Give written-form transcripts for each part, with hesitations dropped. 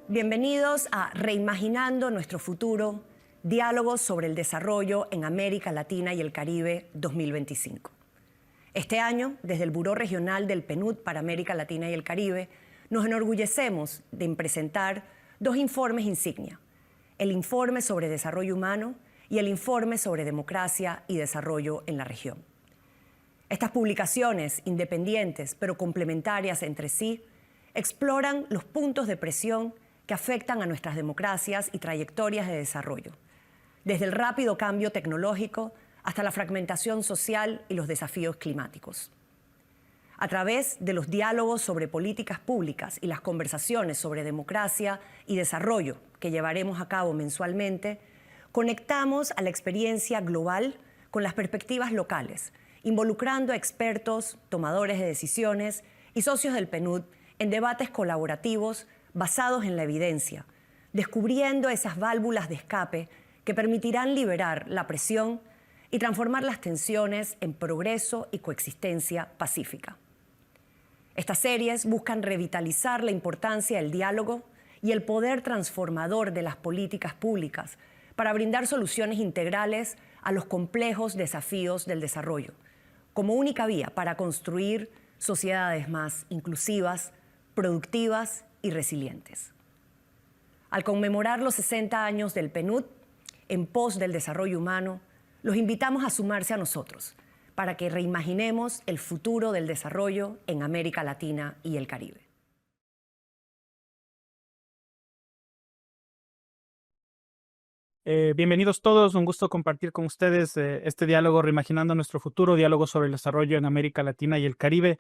Bienvenidos a Reimaginando nuestro futuro, diálogos sobre el desarrollo en América Latina y el Caribe 2025. Este año, desde el Buró Regional del PNUD para América Latina y el Caribe, nos enorgullecemos de presentar dos informes insignia: el Informe sobre Desarrollo Humano y el Informe sobre Democracia y Desarrollo en la región. Estas publicaciones, independientes pero complementarias entre sí, exploran los puntos de presión que afectan a nuestras democracias y trayectorias de desarrollo, desde el rápido cambio tecnológico hasta la fragmentación social y los desafíos climáticos. A través de los diálogos sobre políticas públicas y las conversaciones sobre democracia y desarrollo que llevaremos a cabo mensualmente, conectamos a la experiencia global con las perspectivas locales, involucrando a expertos, tomadores de decisiones y socios del PNUD en debates colaborativos basados en la evidencia, descubriendo esas válvulas de escape que permitirán liberar la presión y transformar las tensiones en progreso y coexistencia pacífica. Estas series buscan revitalizar la importancia del diálogo y el poder transformador de las políticas públicas para brindar soluciones integrales a los complejos desafíos del desarrollo, como única vía para construir sociedades más inclusivas, productivas y resilientes. Al conmemorar los 60 años del PNUD, en pos del desarrollo humano, los invitamos a sumarse a nosotros para que reimaginemos el futuro del desarrollo en América Latina y el Caribe. Bienvenidos todos, un gusto compartir con ustedes este diálogo Reimaginando nuestro futuro, diálogo sobre el desarrollo en América Latina y el Caribe.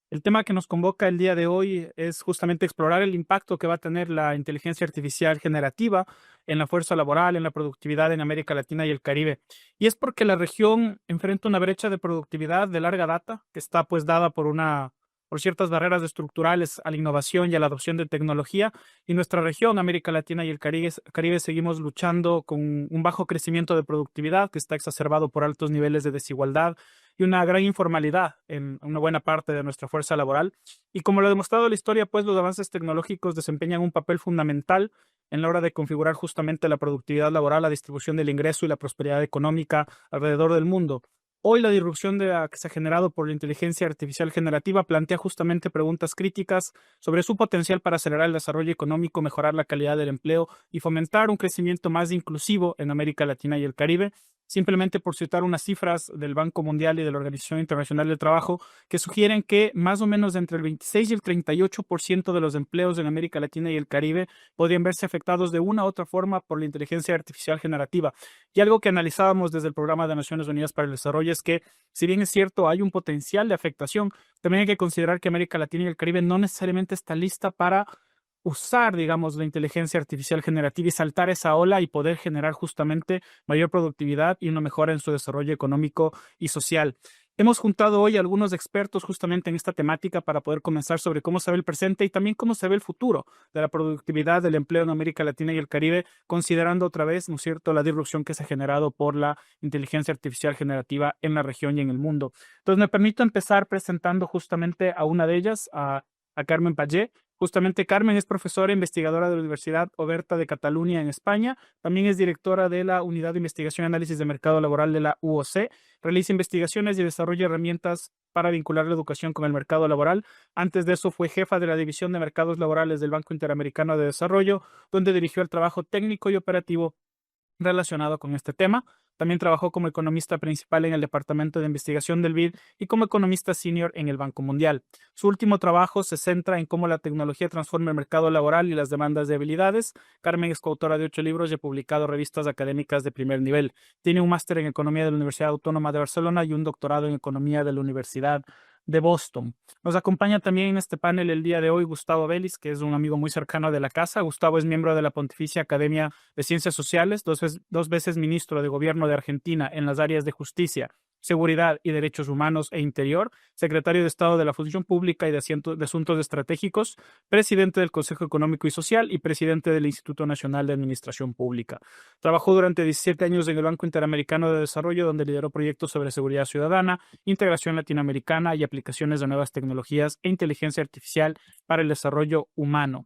El tema que nos convoca el día de hoy es justamente explorar el impacto que va a tener la inteligencia artificial generativa en la fuerza laboral, en la productividad en América Latina y el Caribe. Y es porque la región enfrenta una brecha de productividad de larga data que está pues dada por ciertas barreras estructurales a la innovación y a la adopción de tecnología, y nuestra región, América Latina y el Caribe, seguimos luchando con un bajo crecimiento de productividad que está exacerbado por altos niveles de desigualdad y una gran informalidad en una buena parte de nuestra fuerza laboral. Y como lo ha demostrado la historia, pues los avances tecnológicos desempeñan un papel fundamental en la hora de configurar justamente la productividad laboral, la distribución del ingreso y la prosperidad económica alrededor del mundo. Hoy la disrupción que se ha generado por la inteligencia artificial generativa plantea justamente preguntas críticas sobre su potencial para acelerar el desarrollo económico, mejorar la calidad del empleo y fomentar un crecimiento más inclusivo en América Latina y el Caribe. Simplemente por citar unas cifras del Banco Mundial y de la Organización Internacional del Trabajo, que sugieren que más o menos entre el 26 y el 38% de los empleos en América Latina y el Caribe podrían verse afectados de una u otra forma por la inteligencia artificial generativa. Y algo que analizábamos desde el Programa de Naciones Unidas para el Desarrollo es que, si bien es cierto, hay un potencial de afectación, también hay que considerar que América Latina y el Caribe no necesariamente está lista para usar, digamos, la inteligencia artificial generativa y saltar esa ola y poder generar justamente mayor productividad y una mejora en su desarrollo económico y social. Hemos juntado hoy a algunos expertos justamente en esta temática para poder comenzar sobre cómo se ve el presente y también cómo se ve el futuro de la productividad del empleo en América Latina y el Caribe, considerando otra vez, ¿no es cierto?, la disrupción que se ha generado por la inteligencia artificial generativa en la región y en el mundo. Entonces, me permito empezar presentando justamente a una de ellas, a Carmen Pagé. Justamente Carmen es profesora e investigadora de la Universidad Oberta de Cataluña en España. También es directora de la Unidad de Investigación y Análisis de Mercado Laboral de la UOC. Realiza investigaciones y desarrolla herramientas para vincular la educación con el mercado laboral. Antes de eso fue jefa de la División de Mercados Laborales del Banco Interamericano de Desarrollo, donde dirigió el trabajo técnico y operativo relacionado con este tema. También trabajó como economista principal en el Departamento de Investigación del BID y como economista senior en el Banco Mundial. Su último trabajo se centra en cómo la tecnología transforma el mercado laboral y las demandas de habilidades. Carmen es coautora de 8 libros y ha publicado revistas académicas de primer nivel. Tiene un máster en Economía de la Universidad Autónoma de Barcelona y un doctorado en Economía de la Universidad de Boston. Nos acompaña también en este panel el día de hoy Gustavo Vélez, que es un amigo muy cercano de la casa. Gustavo es miembro de la Pontificia Academia de Ciencias Sociales, dos veces ministro de Gobierno de Argentina en las áreas de justicia, seguridad y derechos humanos e interior, secretario de Estado de la Función Pública y de Asuntos Estratégicos, presidente del Consejo Económico y Social y presidente del Instituto Nacional de Administración Pública. Trabajó durante 17 años en el Banco Interamericano de Desarrollo, donde lideró proyectos sobre seguridad ciudadana, integración latinoamericana y aplicaciones de nuevas tecnologías e inteligencia artificial para el desarrollo humano.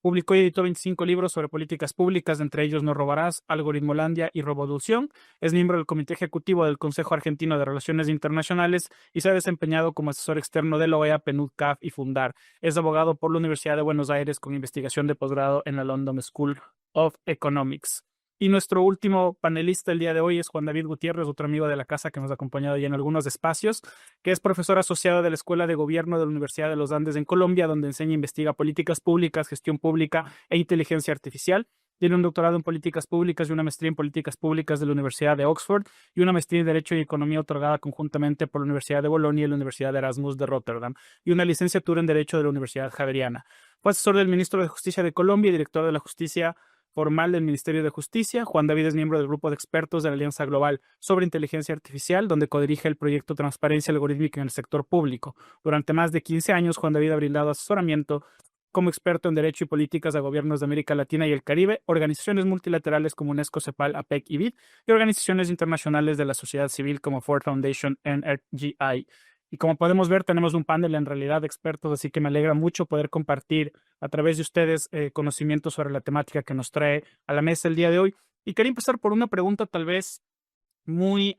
Publicó y editó 25 libros sobre políticas públicas, entre ellos No Robarás, Algoritmolandia y Roboducción. Es miembro del Comité Ejecutivo del Consejo Argentino de Relaciones Internacionales y se ha desempeñado como asesor externo de la OEA, PNUD, CAF y Fundar. Es abogado por la Universidad de Buenos Aires con investigación de posgrado en la London School of Economics. Y nuestro último panelista el día de hoy es Juan David Gutiérrez, otro amigo de la casa que nos ha acompañado ya en algunos espacios, que es profesor asociado de la Escuela de Gobierno de la Universidad de los Andes en Colombia, donde enseña e investiga políticas públicas, gestión pública e inteligencia artificial. Tiene un doctorado en políticas públicas y una maestría en políticas públicas de la Universidad de Oxford y una maestría en Derecho y Economía otorgada conjuntamente por la Universidad de Bolonia y la Universidad de Erasmus de Rotterdam, y una licenciatura en Derecho de la Universidad Javeriana. Fue asesor del ministro de Justicia de Colombia y director de la Justicia formal del Ministerio de Justicia. Juan David es miembro del grupo de expertos de la Alianza Global sobre Inteligencia Artificial, donde codirige el proyecto Transparencia Algorítmica en el sector público. Durante más de 15 años, Juan David ha brindado asesoramiento como experto en Derecho y Políticas a gobiernos de América Latina y el Caribe, organizaciones multilaterales como UNESCO, CEPAL, APEC y BID, y organizaciones internacionales de la sociedad civil como Ford Foundation y NRGI. Y como podemos ver, tenemos un panel en realidad de expertos, así que me alegra mucho poder compartir a través de ustedes conocimientos sobre la temática que nos trae a la mesa el día de hoy. Y quería empezar por una pregunta tal vez muy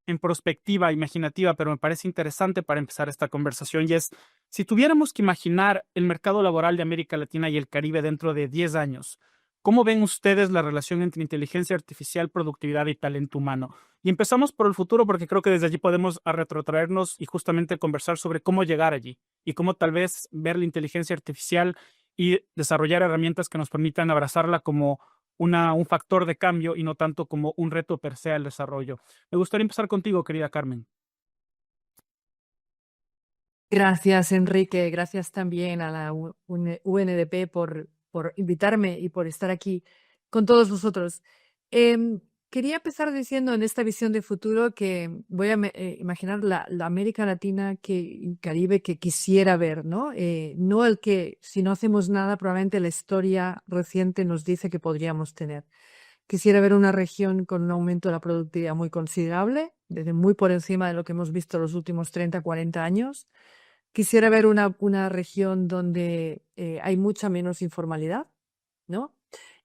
en perspectiva imaginativa, pero me parece interesante para empezar esta conversación, y es, si tuviéramos que imaginar el mercado laboral de América Latina y el Caribe dentro de 10 años, ¿cómo ven ustedes la relación entre inteligencia artificial, productividad y talento humano? Y empezamos por el futuro porque creo que desde allí podemos retrotraernos y justamente conversar sobre cómo llegar allí y cómo tal vez ver la inteligencia artificial y desarrollar herramientas que nos permitan abrazarla como un factor de cambio y no tanto como un reto per se al desarrollo. Me gustaría empezar contigo, querida Carmen. Gracias, Enrique. Gracias también a la UNDP por invitarme y por estar aquí con todos vosotros. Quería empezar diciendo en esta visión de futuro que voy a imaginar la América Latina y Caribe que quisiera ver, ¿no? No el que, si no hacemos nada, probablemente la historia reciente nos dice que podríamos tener. Quisiera ver una región con un aumento de la productividad muy considerable, desde muy por encima de lo que hemos visto los últimos 30, 40 años. Quisiera ver una región donde hay mucha menos informalidad, ¿no?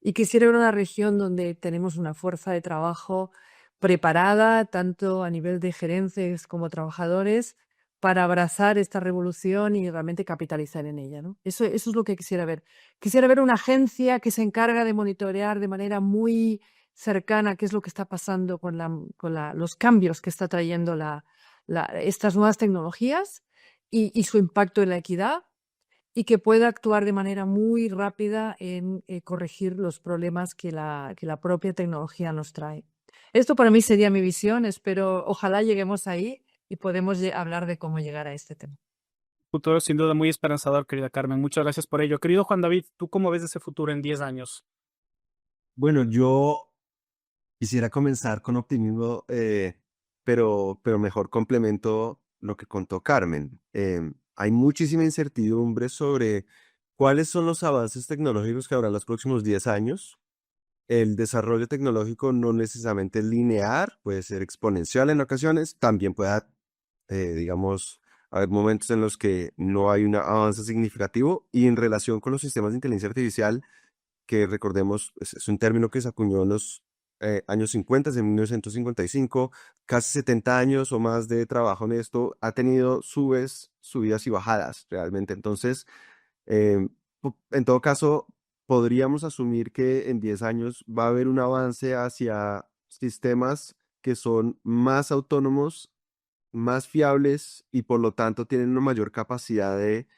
Y quisiera ver una región donde tenemos una fuerza de trabajo preparada, tanto a nivel de gerencias como trabajadores, para abrazar esta revolución y realmente capitalizar en ella, ¿no? Eso es lo que quisiera ver. Quisiera ver una agencia que se encarga de monitorear de manera muy cercana qué es lo que está pasando con los cambios que está trayendo estas nuevas tecnologías y su impacto en la equidad, y que pueda actuar de manera muy rápida en corregir los problemas que la propia tecnología nos trae. Esto para mí sería mi visión. Ojalá lleguemos ahí y podemos hablar de cómo llegar a este tema. Futuro sin duda muy esperanzador, querida Carmen. Muchas gracias por ello. Querido Juan David, ¿tú cómo ves ese futuro en 10 años? Bueno, yo quisiera comenzar con optimismo, pero mejor complemento lo que contó Carmen. Hay muchísima incertidumbre sobre cuáles son los avances tecnológicos que habrá en los próximos 10 años. El desarrollo tecnológico no necesariamente es lineal, puede ser exponencial en ocasiones, también puede, digamos, haber momentos en los que no hay un avance significativo. Y en relación con los sistemas de inteligencia artificial, que recordemos, es un término que se acuñó en los años 50, en 1955, casi 70 años o más de trabajo en esto, ha tenido subidas y bajadas realmente. Entonces, eh, en todo caso, podríamos asumir que en 10 años va a haber un avance hacia sistemas que son más autónomos, más fiables y por lo tanto tienen una mayor capacidad de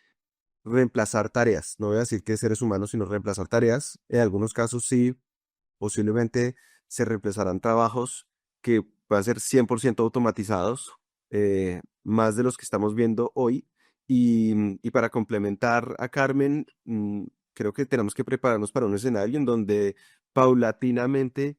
reemplazar tareas. No voy a decir que seres humanos, sino reemplazar tareas. En algunos casos sí, posiblemente se reemplazarán trabajos que puedan ser 100% automatizados, más de los que estamos viendo hoy. Y para complementar a Carmen, creo que tenemos que prepararnos para un escenario en donde paulatinamente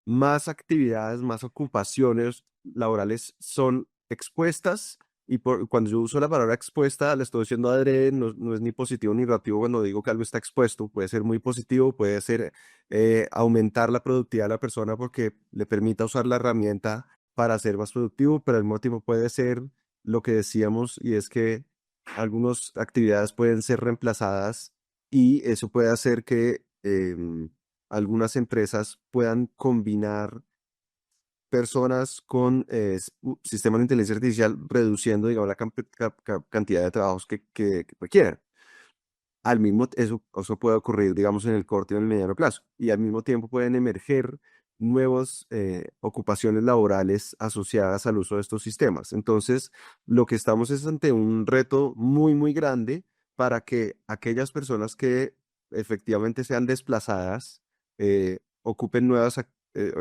más actividades, más ocupaciones laborales son expuestas. Y cuando yo uso la palabra expuesta, le estoy diciendo adrede, no es ni positivo ni negativo cuando digo que algo está expuesto. Puede ser muy positivo, puede ser aumentar la productividad de la persona porque le permita usar la herramienta para ser más productivo, pero al mismo tiempo puede ser lo que decíamos, y es que algunas actividades pueden ser reemplazadas y eso puede hacer que algunas empresas puedan combinar personas con sistemas de inteligencia artificial, reduciendo, digamos, la cantidad de trabajos que requieren. Eso puede ocurrir, digamos, en el corto y en el mediano plazo. Y al mismo tiempo pueden emerger nuevas ocupaciones laborales asociadas al uso de estos sistemas. Entonces, lo que estamos es ante un reto muy, muy grande para que aquellas personas que efectivamente sean desplazadas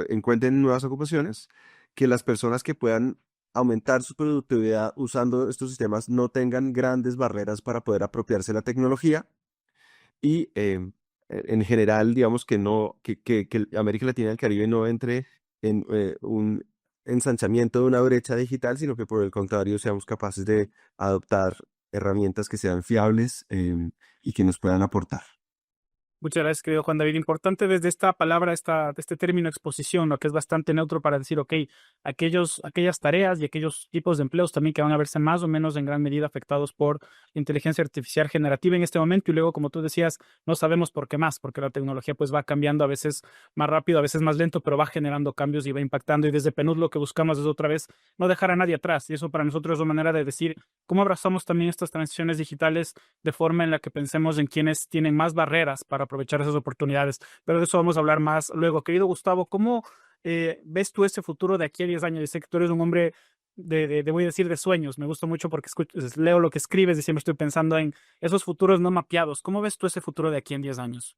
encuentren nuevas ocupaciones, que las personas que puedan aumentar su productividad usando estos sistemas no tengan grandes barreras para poder apropiarse de la tecnología y en general, digamos que no, que América Latina y el Caribe no entre en un ensanchamiento de una brecha digital, sino que por el contrario seamos capaces de adoptar herramientas que sean fiables y que nos puedan aportar. Muchas gracias, querido Juan David. Importante desde esta palabra, este término exposición, ¿no? Que es bastante neutro para decir, ok, aquellas tareas y aquellos tipos de empleos también que van a verse más o menos en gran medida afectados por inteligencia artificial generativa en este momento. Y luego, como tú decías, no sabemos por qué más, porque la tecnología pues va cambiando a veces más rápido, a veces más lento, pero va generando cambios y va impactando. Y desde PNUD lo que buscamos es otra vez no dejar a nadie atrás. Y eso para nosotros es una manera de decir cómo abrazamos también estas transiciones digitales de forma en la que pensemos en quienes tienen más barreras para aprovechar esas oportunidades. Pero de eso vamos a hablar más luego. Querido Gustavo, ¿cómo ves tú ese futuro de aquí a 10 años? Yo sé que tú eres un hombre voy a decir, de sueños. Me gusta mucho porque leo lo que escribes y siempre estoy pensando en esos futuros no mapeados. ¿Cómo ves tú ese futuro de aquí en 10 años?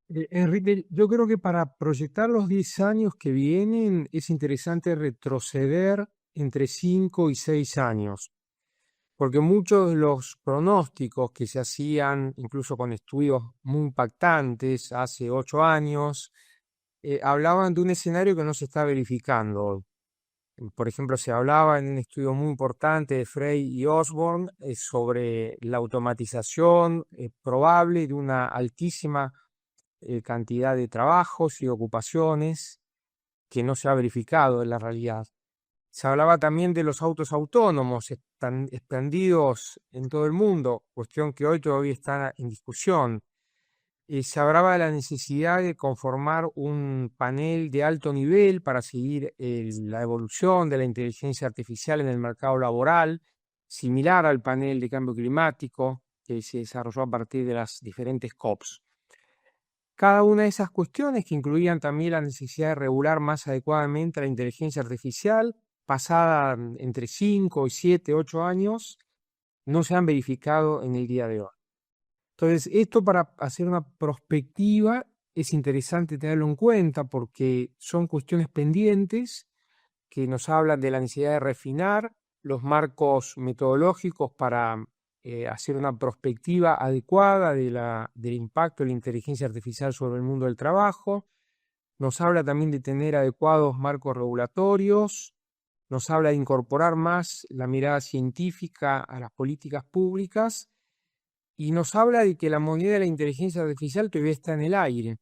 Enrique, yo creo que para proyectar los 10 años que vienen es interesante retroceder entre 5 y 6 años, porque muchos de los pronósticos que se hacían, incluso con estudios muy impactantes hace 8 años, hablaban de un escenario que no se está verificando hoy. Por ejemplo, se hablaba en un estudio muy importante de Frey y Osborne sobre la automatización probable de una altísima cantidad de trabajos y ocupaciones que no se ha verificado en la realidad. Se hablaba también de los autos autónomos expandidos en todo el mundo, cuestión que hoy todavía está en discusión. Se hablaba de la necesidad de conformar un panel de alto nivel para seguir la evolución de la inteligencia artificial en el mercado laboral, similar al panel de cambio climático que se desarrolló a partir de las diferentes COPs. Cada una de esas cuestiones, que incluían también la necesidad de regular más adecuadamente la inteligencia artificial, pasada entre 5 y 7, 8 años, no se han verificado en el día de hoy. Entonces, esto, para hacer una prospectiva, es interesante tenerlo en cuenta porque son cuestiones pendientes que nos hablan de la necesidad de refinar los marcos metodológicos para hacer una prospectiva adecuada del impacto de la inteligencia artificial sobre el mundo del trabajo. Nos habla también de tener adecuados marcos regulatorios. Nos habla de incorporar más la mirada científica a las políticas públicas. Y nos habla de que la moneda de la inteligencia artificial todavía está en el aire,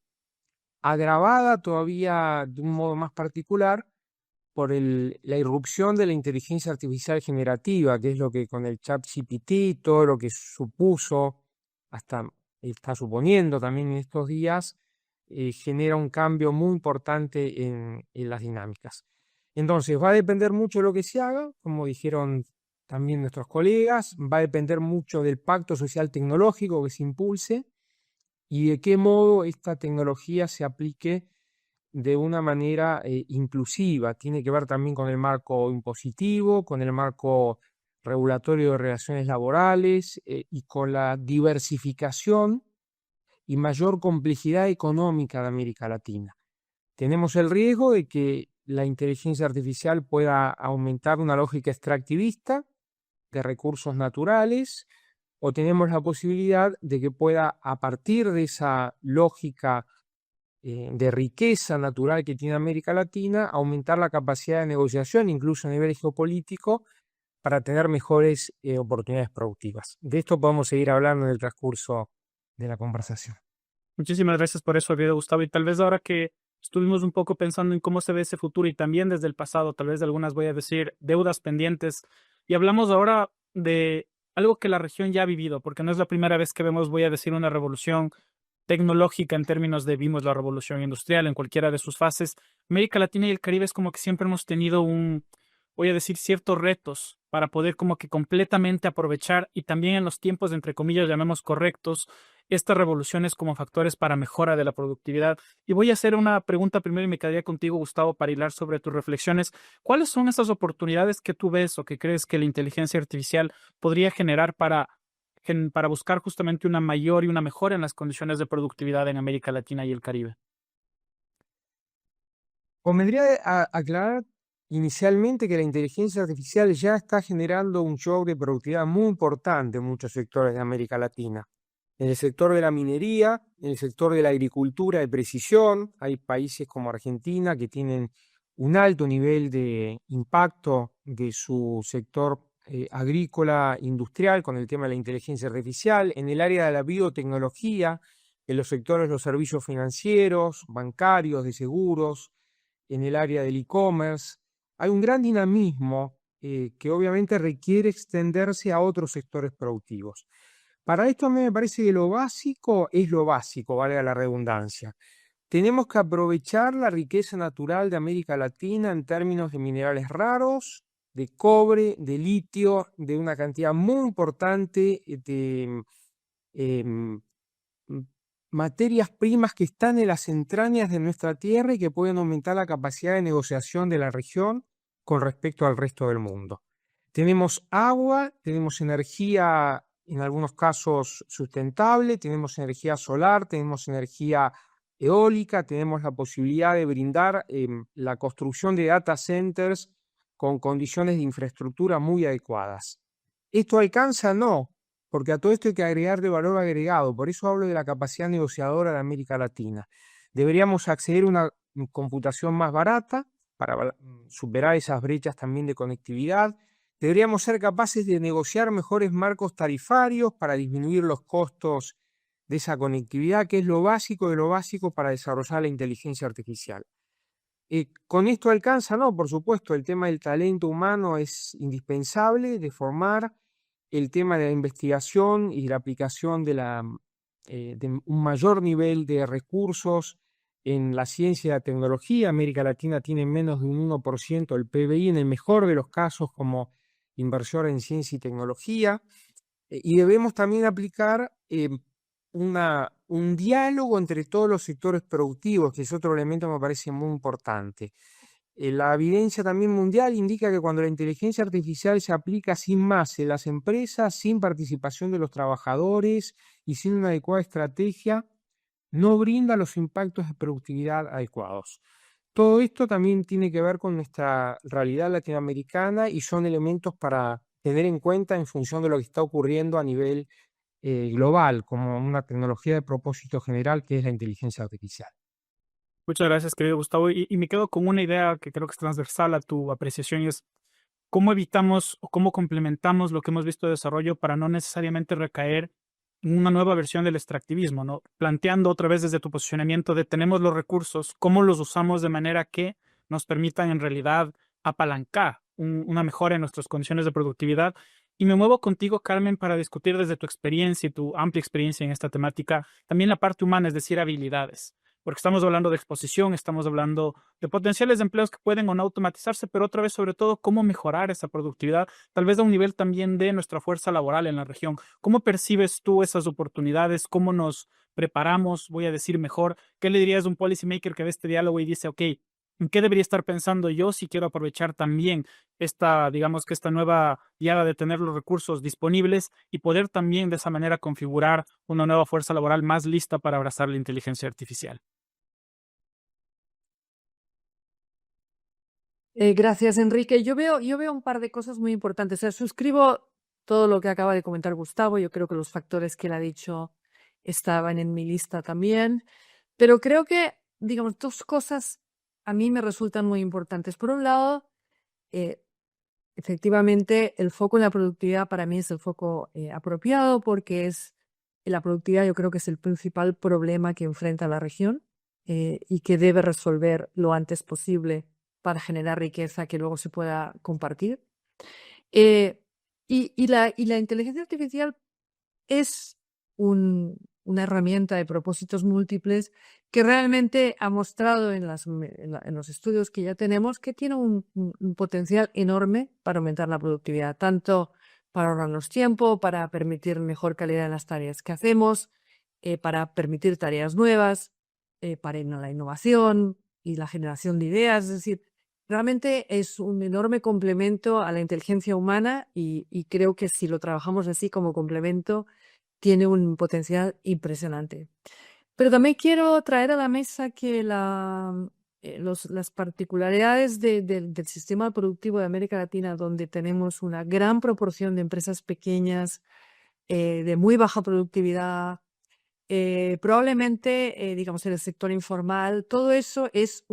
agravada todavía de un modo más particular por la irrupción de la inteligencia artificial generativa, que es lo que con el ChatGPT, todo lo que supuso, hasta está suponiendo también en estos días, genera un cambio muy importante en las dinámicas. Entonces, va a depender mucho de lo que se haga, como dijeron también nuestros colegas, va a depender mucho del pacto social tecnológico que se impulse y de qué modo esta tecnología se aplique de una manera inclusiva. Tiene que ver también con el marco impositivo, con el marco regulatorio de relaciones laborales y con la diversificación y mayor complejidad económica de América Latina. Tenemos el riesgo de que la inteligencia artificial pueda aumentar una lógica extractivista de recursos naturales, o tenemos la posibilidad de que pueda, a partir de esa lógica de riqueza natural que tiene América Latina, aumentar la capacidad de negociación, incluso a nivel geopolítico, para tener mejores oportunidades productivas. De esto podemos seguir hablando en el transcurso de la conversación. Muchísimas gracias por eso, querido Gustavo. Y tal vez ahora que estuvimos un poco pensando en cómo se ve ese futuro y también desde el pasado, tal vez de algunas, voy a decir, deudas pendientes. Y hablamos ahora de algo que la región ya ha vivido, porque no es la primera vez que vemos, voy a decir, una revolución tecnológica en términos de vimos la revolución industrial en cualquiera de sus fases. América Latina y el Caribe es como que siempre hemos tenido voy a decir, ciertos retos para poder como que completamente aprovechar y también en los tiempos, entre comillas, llamemos correctos, estas revoluciones como factores para mejora de la productividad. Y voy a hacer una pregunta primero y me quedaría contigo, Gustavo, para hilar sobre tus reflexiones. ¿Cuáles son esas oportunidades que tú ves o que crees que la inteligencia artificial podría generar para buscar justamente una mayor y una mejora en las condiciones de productividad en América Latina y el Caribe? Convendría aclarar inicialmente que la inteligencia artificial ya está generando un shock de productividad muy importante en muchos sectores de América Latina. En el sector de la minería, en el sector de la agricultura de precisión, hay países como Argentina que tienen un alto nivel de impacto de su sector agrícola industrial con el tema de la inteligencia artificial. En el área de la biotecnología, en los sectores de los servicios financieros, bancarios, de seguros, en el área del e-commerce. Hay un gran dinamismo que obviamente requiere extenderse a otros sectores productivos. Para esto a mí me parece que lo básico es lo básico, valga la redundancia. Tenemos que aprovechar la riqueza natural de América Latina en términos de minerales raros, de cobre, de litio, de una cantidad muy importante de em, materias primas que están en las entrañas de nuestra tierra y que pueden aumentar la capacidad de negociación de la región con respecto al resto del mundo. Tenemos agua, tenemos energía, en algunos casos sustentable, tenemos energía solar, tenemos energía eólica, tenemos la posibilidad de brindar la construcción de data centers con condiciones de infraestructura muy adecuadas. ¿Esto alcanza? No, porque a todo esto hay que agregarle valor agregado. Por eso hablo de la capacidad negociadora de América Latina. Deberíamos acceder a una computación más barata para superar esas brechas también de conectividad. Deberíamos ser capaces de negociar mejores marcos tarifarios para disminuir los costos de esa conectividad, que es lo básico de lo básico para desarrollar la inteligencia artificial. ¿Con esto alcanza? No, por supuesto, el tema del talento humano es indispensable de formar, el tema de la investigación y la aplicación de un mayor nivel de recursos en la ciencia y la tecnología. América Latina tiene menos de un 1% del PBI, en el mejor de los casos como inversor en ciencia y tecnología. Y debemos también aplicar un diálogo entre todos los sectores productivos, que es otro elemento que me parece muy importante. La evidencia también mundial indica que cuando la inteligencia artificial se aplica sin más en las empresas, sin participación de los trabajadores y sin una adecuada estrategia, no brinda los impactos de productividad adecuados. Todo esto también tiene que ver con nuestra realidad latinoamericana y son elementos para tener en cuenta en función de lo que está ocurriendo a nivel global, como una tecnología de propósito general que es la inteligencia artificial. Muchas gracias, querido Gustavo. Y me quedo con una idea que creo que es transversal a tu apreciación y es cómo evitamos o cómo complementamos lo que hemos visto de desarrollo para no necesariamente recaer en una nueva versión del extractivismo, ¿no? Planteando otra vez desde tu posicionamiento de tenemos los recursos, cómo los usamos de manera que nos permitan en realidad apalancar una mejora en nuestras condiciones de productividad. Y me muevo contigo, Carmen, para discutir desde tu experiencia y tu amplia experiencia en esta temática, también la parte humana, es decir, habilidades. Porque estamos hablando de exposición, estamos hablando de potenciales de empleos que pueden o no automatizarse, pero otra vez, sobre todo, cómo mejorar esa productividad, tal vez a un nivel también de nuestra fuerza laboral en la región. ¿Cómo percibes tú esas oportunidades? ¿Cómo nos preparamos, voy a decir mejor? ¿Qué le dirías a un policymaker que ve este diálogo y dice, ok, ¿en qué debería estar pensando yo si quiero aprovechar también digamos que esta nueva diada de tener los recursos disponibles y poder también de esa manera configurar una nueva fuerza laboral más lista para abrazar la inteligencia artificial? Gracias, Enrique. Yo veo un par de cosas muy importantes. O sea, suscribo todo lo que acaba de comentar Gustavo. Yo creo que los factores que él ha dicho estaban en mi lista también. Pero creo que, digamos, dos cosas a mí me resultan muy importantes. Por un lado, efectivamente, el foco en la productividad para mí es el foco apropiado porque la productividad yo creo que es el principal problema que enfrenta la región y que debe resolver lo antes posible para generar riqueza que luego se pueda compartir. Y la inteligencia artificial es una herramienta de propósitos múltiples que realmente ha mostrado en los estudios que ya tenemos que tiene un potencial enorme para aumentar la productividad, tanto para ahorrarnos tiempo, para permitir mejor calidad en las tareas que hacemos, para permitir tareas nuevas, para la innovación y la generación de ideas. Es decir, realmente es un enorme complemento a la inteligencia humana y creo que si lo trabajamos así como complemento, tiene un potencial impresionante. Pero también quiero traer a la mesa que las particularidades del sistema productivo de América Latina, donde tenemos una gran proporción de empresas pequeñas, de muy baja productividad, probablemente, digamos, en el sector informal, todo eso es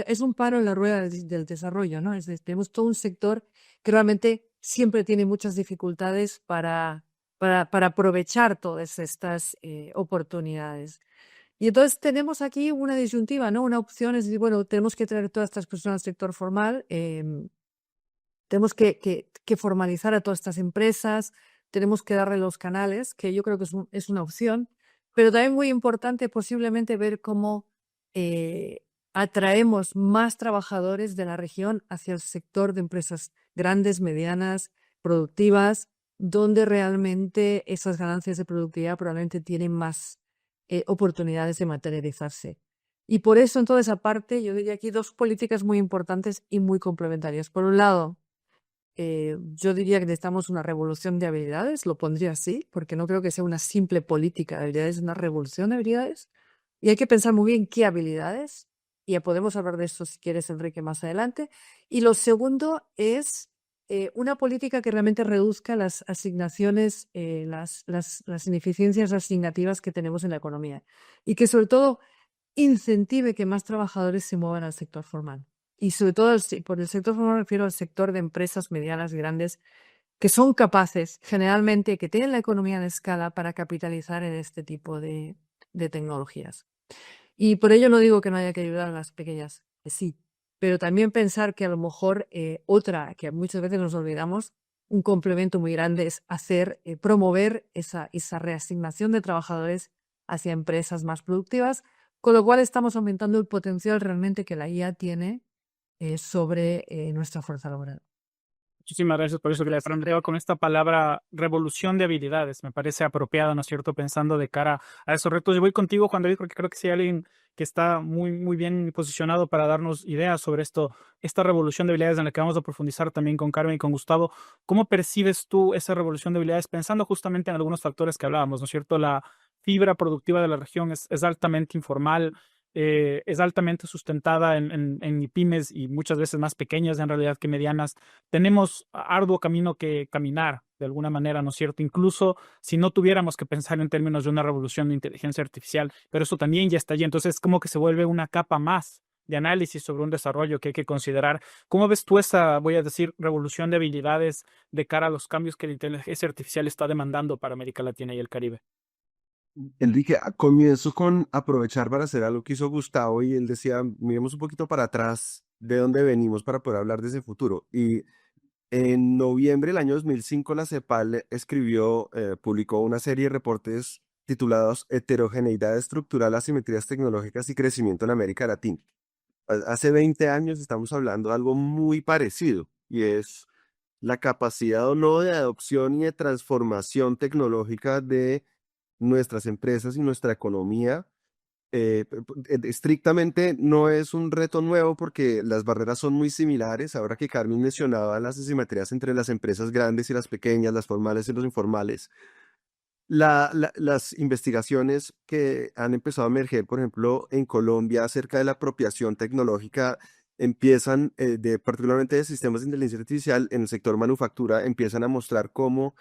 es un paro en la rueda del desarrollo, ¿no? Tenemos todo un sector que realmente siempre tiene muchas dificultades para aprovechar todas estas oportunidades. Y entonces tenemos aquí una disyuntiva, ¿no? Una opción es decir, bueno, tenemos que traer todas estas personas al sector formal, tenemos que formalizar a todas estas empresas, tenemos que darle los canales, que yo creo que es una opción, pero también muy importante posiblemente ver cómo eh, atraemos más trabajadores de la región hacia el sector de empresas grandes, medianas, productivas, donde realmente esas ganancias de productividad probablemente tienen más oportunidades de materializarse. Y por eso, en toda esa parte, yo diría aquí dos políticas muy importantes y muy complementarias. Por un lado, yo diría que necesitamos una revolución de habilidades, lo pondría así, porque no creo que sea una simple política de habilidades, es una revolución de habilidades. Y hay que pensar muy bien qué habilidades, y ya podemos hablar de esto si quieres, Enrique, más adelante. Y lo segundo es una política que realmente reduzca las asignaciones, las ineficiencias asignativas que tenemos en la economía y que sobre todo incentive que más trabajadores se muevan al sector formal. Y sobre todo, por el sector formal me refiero al sector de empresas medianas, grandes, que son capaces, generalmente, que tienen la economía de escala para capitalizar en este tipo de tecnologías. Y por ello no digo que no haya que ayudar a las pequeñas, que sí, pero también pensar que a lo mejor otra, que muchas veces nos olvidamos, un complemento muy grande es promover esa reasignación de trabajadores hacia empresas más productivas, con lo cual estamos aumentando el potencial realmente que la IA tiene sobre nuestra fuerza laboral. Muchísimas gracias por eso que le frondeo con esta palabra revolución de habilidades. Me parece apropiada, ¿no es cierto? Pensando de cara a esos retos. Yo voy contigo, Juan David, porque creo que sí hay alguien que está muy, muy bien posicionado para darnos ideas sobre esta revolución de habilidades en la que vamos a profundizar también con Carmen y con Gustavo. ¿Cómo percibes tú esa revolución de habilidades pensando justamente en algunos factores que hablábamos, ¿no es cierto? La fibra productiva de la región es altamente informal, es altamente sustentada en pymes y muchas veces más pequeñas en realidad que medianas. Tenemos arduo camino que caminar de alguna manera, ¿no es cierto? Incluso si no tuviéramos que pensar en términos de una revolución de inteligencia artificial, pero eso también ya está allí. Entonces, como que se vuelve una capa más de análisis sobre un desarrollo que hay que considerar. ¿Cómo ves tú esa, voy a decir, revolución de habilidades de cara a los cambios que la inteligencia artificial está demandando para América Latina y el Caribe? Enrique, comienzo con aprovechar para hacer algo que hizo Gustavo y él decía, miremos un poquito para atrás de dónde venimos para poder hablar de ese futuro. Y en noviembre del año 2005 la CEPAL publicó una serie de reportes titulados Heterogeneidad estructural, asimetrías tecnológicas y crecimiento en América Latina. Hace 20 años estamos hablando de algo muy parecido y es la capacidad o no de adopción y de transformación tecnológica de nuestras empresas y nuestra economía. Estrictamente no es un reto nuevo porque las barreras son muy similares. Ahora que Carmen mencionaba las asimetrías entre las empresas grandes y las pequeñas, las formales y los informales, las investigaciones que han empezado a emerger, por ejemplo, en Colombia acerca de la apropiación tecnológica, empiezan, particularmente de sistemas de inteligencia artificial en el sector manufactura, empiezan a mostrar cómo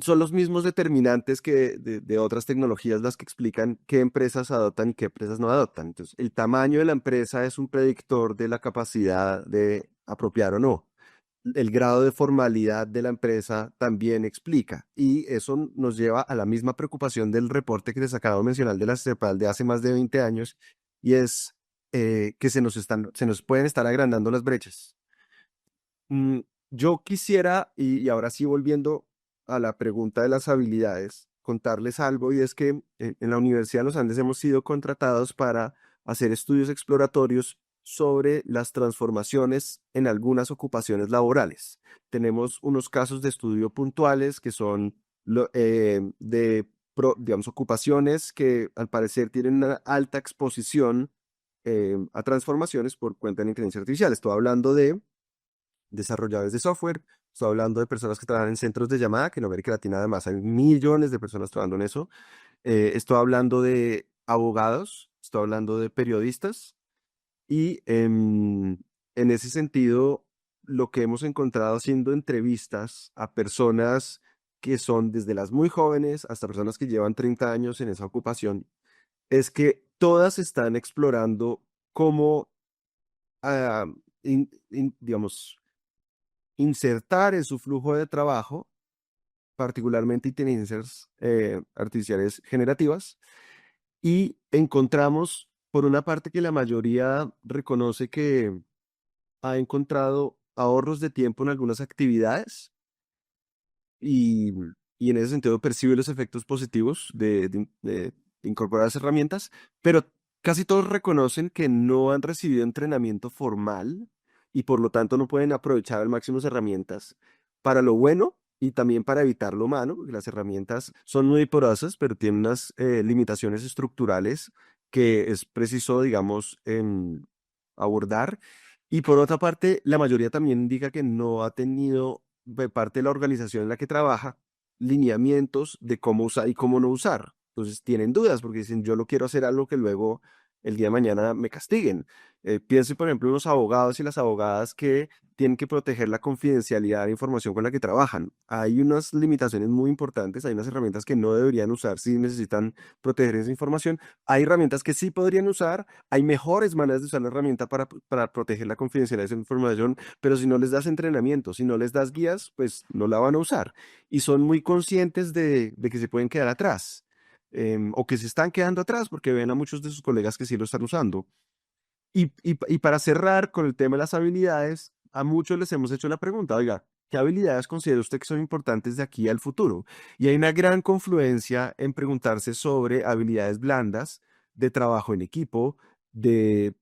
son los mismos determinantes que de otras tecnologías las que explican qué empresas adoptan y qué empresas no adoptan. Entonces, el tamaño de la empresa es un predictor de la capacidad de apropiar o no. El grado de formalidad de la empresa también explica. Y eso nos lleva a la misma preocupación del reporte que les acabo de mencionar de la CEPAL de hace más de 20 años, y es que se nos pueden estar agrandando las brechas. Yo quisiera, y ahora sí volviendo a la pregunta de las habilidades, contarles algo, y es que en la Universidad de los Andes hemos sido contratados para hacer estudios exploratorios sobre las transformaciones en algunas ocupaciones laborales. Tenemos unos casos de estudio puntuales que son digamos, ocupaciones que al parecer tienen una alta exposición a transformaciones por cuenta de la inteligencia artificial. Estoy hablando de desarrolladores de software, estoy hablando de personas que trabajan en centros de llamada, que en América Latina además hay millones de personas trabajando en eso. Estoy hablando de abogados, estoy hablando de periodistas y en ese sentido, lo que hemos encontrado haciendo entrevistas a personas que son desde las muy jóvenes hasta personas que llevan 30 años en esa ocupación, es que todas están explorando cómo, ah, digamos, insertar en su flujo de trabajo, particularmente inteligencias artificiales generativas, y encontramos, por una parte, que la mayoría reconoce que ha encontrado ahorros de tiempo en algunas actividades y, y en ese sentido percibe los efectos positivos de incorporar las herramientas, pero casi todos reconocen que no han recibido entrenamiento formal y por lo tanto no pueden aprovechar al máximo las herramientas para lo bueno y también para evitar lo malo, porque las herramientas son muy porosas, pero tienen unas limitaciones estructurales que es preciso, digamos, abordar. Y por otra parte, la mayoría también indica que no ha tenido de parte de la organización en la que trabaja lineamientos de cómo usar y cómo no usar. Entonces tienen dudas porque dicen, yo no quiero hacer algo que luego el día de mañana me castiguen. Piense, por ejemplo, en los abogados y las abogadas que tienen que proteger la confidencialidad de la información con la que trabajan. Hay unas limitaciones muy importantes, hay unas herramientas que no deberían usar si necesitan proteger esa información. Hay herramientas que sí podrían usar, hay mejores maneras de usar la herramienta para proteger la confidencialidad de esa información, pero si no les das entrenamiento, si no les das guías, pues no la van a usar. Y son muy conscientes de que se pueden quedar atrás, o que se están quedando atrás porque ven a muchos de sus colegas que sí lo están usando. Y para cerrar con el tema de las habilidades, a muchos les hemos hecho la pregunta, oiga, ¿qué habilidades considera usted que son importantes de aquí al futuro? Y hay una gran confluencia en preguntarse sobre habilidades blandas de trabajo en equipo, de,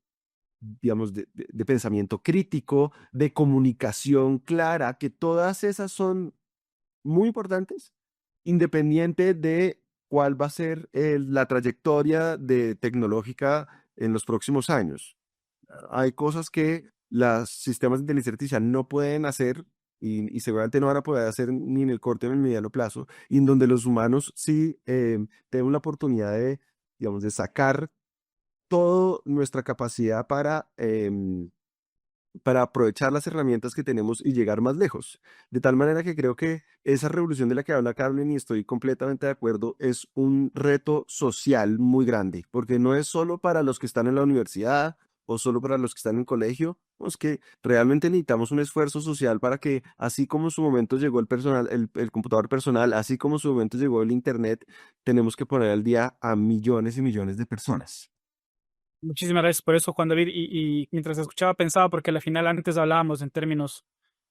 digamos, de pensamiento crítico, de comunicación clara, que todas esas son muy importantes, independiente de cuál va a ser la trayectoria tecnológica en los próximos años. Hay cosas que los sistemas de inteligencia artificial no pueden hacer y seguramente no van a poder hacer ni en el corto ni en el mediano plazo, y en donde los humanos sí tenemos la oportunidad de, digamos, de sacar toda nuestra capacidad para aprovechar las herramientas que tenemos y llegar más lejos. De tal manera que creo que esa revolución de la que habla Carmen, y estoy completamente de acuerdo, es un reto social muy grande, porque no es solo para los que están en la universidad o solo para los que están en el colegio, es que realmente necesitamos un esfuerzo social para que, así como en su momento llegó el computador personal, así como en su momento llegó el internet, tenemos que poner al día a millones y millones de personas. Muchísimas gracias por eso, Juan David. Y mientras escuchaba pensaba, porque al final antes hablábamos en términos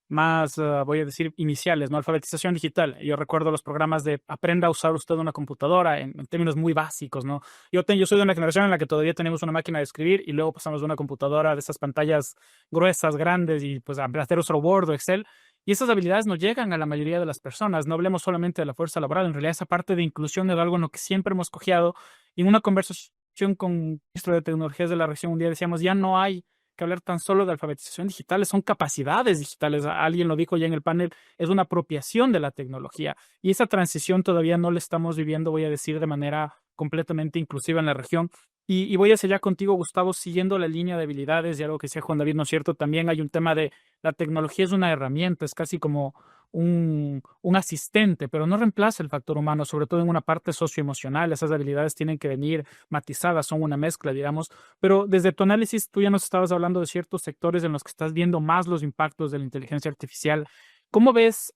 más, voy a decir, iniciales, ¿no? Alfabetización digital. Yo recuerdo los programas de aprenda a usar usted una computadora en términos muy básicos, ¿no? Yo soy de una generación en la que todavía tenemos una máquina de escribir y luego pasamos de una computadora de esas pantallas gruesas, grandes y pues a hacer uso Word o Excel. Y esas habilidades no llegan a la mayoría de las personas. No hablemos solamente de la fuerza laboral. En realidad, esa parte de inclusión es algo en lo que siempre hemos cojeado. Y en una conversación con el ministro de Tecnologías de la región un día decíamos, ya no hay que hablar tan solo de alfabetización digital, son capacidades digitales. Alguien lo dijo ya en el panel, es una apropiación de la tecnología. Y esa transición todavía no la estamos viviendo, voy a decir, de manera completamente inclusiva en la región. Y voy hacia allá contigo, Gustavo, siguiendo la línea de habilidades y algo que decía Juan David, ¿no es cierto? También hay un tema de la tecnología es una herramienta, es casi como un asistente, pero no reemplaza el factor humano, sobre todo en una parte socioemocional. Esas habilidades tienen que venir matizadas, son una mezcla, digamos. Pero desde tu análisis, tú ya nos estabas hablando de ciertos sectores en los que estás viendo más los impactos de la inteligencia artificial. ¿Cómo ves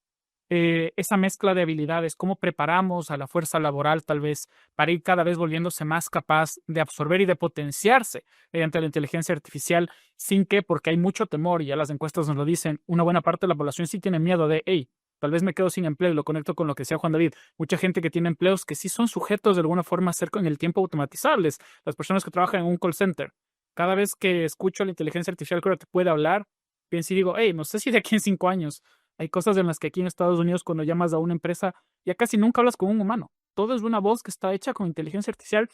esa mezcla de habilidades, cómo preparamos a la fuerza laboral tal vez para ir cada vez volviéndose más capaz de absorber y de potenciarse mediante la inteligencia artificial, sin que, porque hay mucho temor, y ya las encuestas nos lo dicen, una buena parte de la población sí tiene miedo de, hey, tal vez me quedo sin empleo, y lo conecto con lo que decía Juan David. Mucha gente que tiene empleos que sí son sujetos de alguna forma a ser con el tiempo automatizables. Las personas que trabajan en un call center. Cada vez que escucho a la inteligencia artificial que ahora te puede hablar, pienso y digo, hey, no sé si de aquí en 5 años hay cosas en las que aquí en Estados Unidos, cuando llamas a una empresa, ya casi nunca hablas con un humano. Todo es una voz que está hecha con inteligencia artificial.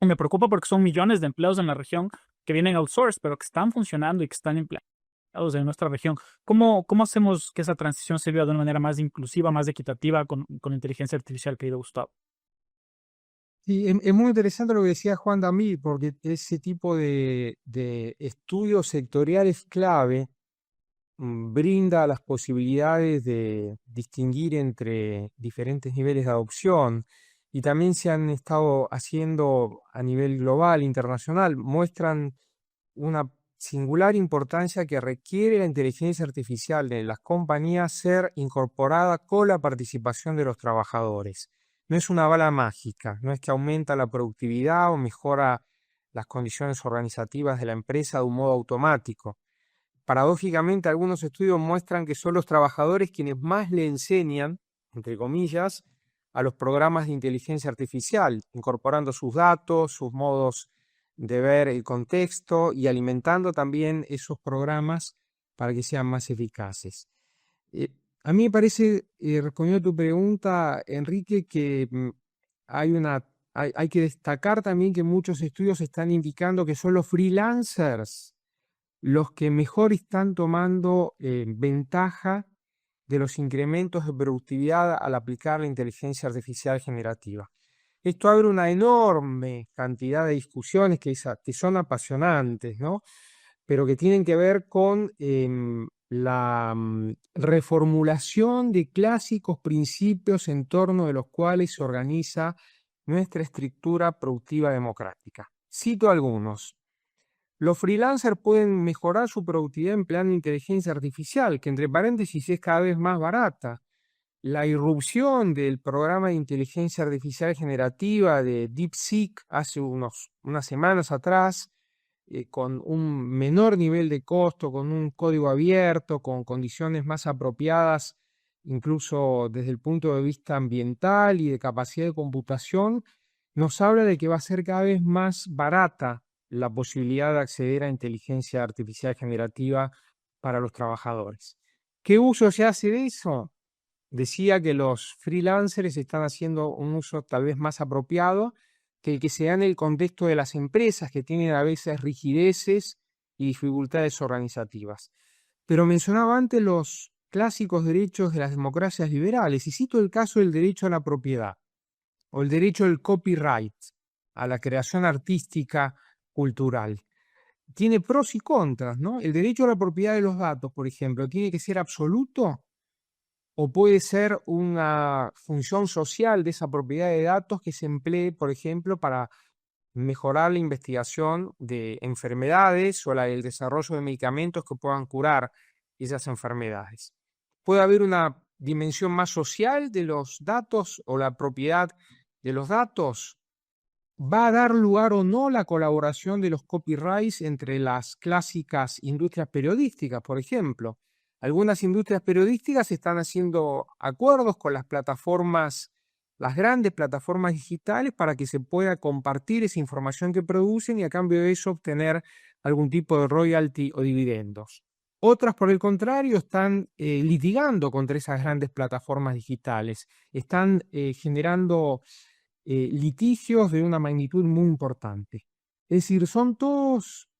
Y me preocupa porque son millones de empleos en la región que vienen outsourced, pero que están funcionando y que están empleados en nuestra región. ¿Cómo hacemos que esa transición se viva de una manera más inclusiva, más equitativa con inteligencia artificial, querido Gustavo? Sí, es muy interesante lo que decía Juan David, porque ese tipo de estudios sectoriales clave brinda las posibilidades de distinguir entre diferentes niveles de adopción y también se han estado haciendo a nivel global, internacional, muestran una singular importancia que requiere la inteligencia artificial de las compañías ser incorporada con la participación de los trabajadores. No es una bala mágica, no es que aumenta la productividad o mejora las condiciones organizativas de la empresa de un modo automático. Paradójicamente, algunos estudios muestran que son los trabajadores quienes más le enseñan, entre comillas, a los programas de inteligencia artificial, incorporando sus datos, sus modos de ver el contexto y alimentando también esos programas para que sean más eficaces. Eh, a mí me parece, respondiendo a tu pregunta, Enrique, que hay que destacar también que muchos estudios están indicando que son los freelancers los que mejor están tomando ventaja de los incrementos de productividad al aplicar la inteligencia artificial generativa. Esto abre una enorme cantidad de discusiones que son apasionantes, ¿no? Pero que tienen que ver con la reformulación de clásicos principios en torno de los cuales se organiza nuestra estructura productiva democrática. Cito algunos. Los freelancers pueden mejorar su productividad empleando inteligencia artificial, que entre paréntesis es cada vez más barata. La irrupción del programa de inteligencia artificial generativa de DeepSeek hace unas semanas atrás, con un menor nivel de costo, con un código abierto, con condiciones más apropiadas, incluso desde el punto de vista ambiental y de capacidad de computación, nos habla de que va a ser cada vez más barata la posibilidad de acceder a inteligencia artificial generativa para los trabajadores. ¿Qué uso se hace de eso? Decía que los freelancers están haciendo un uso tal vez más apropiado que el que se da en el contexto de las empresas, que tienen a veces rigideces y dificultades organizativas. Pero mencionaba antes los clásicos derechos de las democracias liberales, y cito el caso del derecho a la propiedad o el derecho al copyright, a la creación artística cultural. Tiene pros y contras, ¿no? El derecho a la propiedad de los datos, por ejemplo, ¿tiene que ser absoluto? ¿O puede ser una función social de esa propiedad de datos que se emplee, por ejemplo, para mejorar la investigación de enfermedades o el desarrollo de medicamentos que puedan curar esas enfermedades? ¿Puede haber una dimensión más social de los datos o la propiedad de los datos? ¿Va a dar lugar o no la colaboración de los copyrights entre las clásicas industrias periodísticas, por ejemplo? Algunas industrias periodísticas están haciendo acuerdos con las plataformas, las grandes plataformas digitales, para que se pueda compartir esa información que producen y a cambio de eso obtener algún tipo de royalty o dividendos. Otras, por el contrario, están litigando contra esas grandes plataformas digitales, están generando litigios de una magnitud muy importante. Es decir, son todos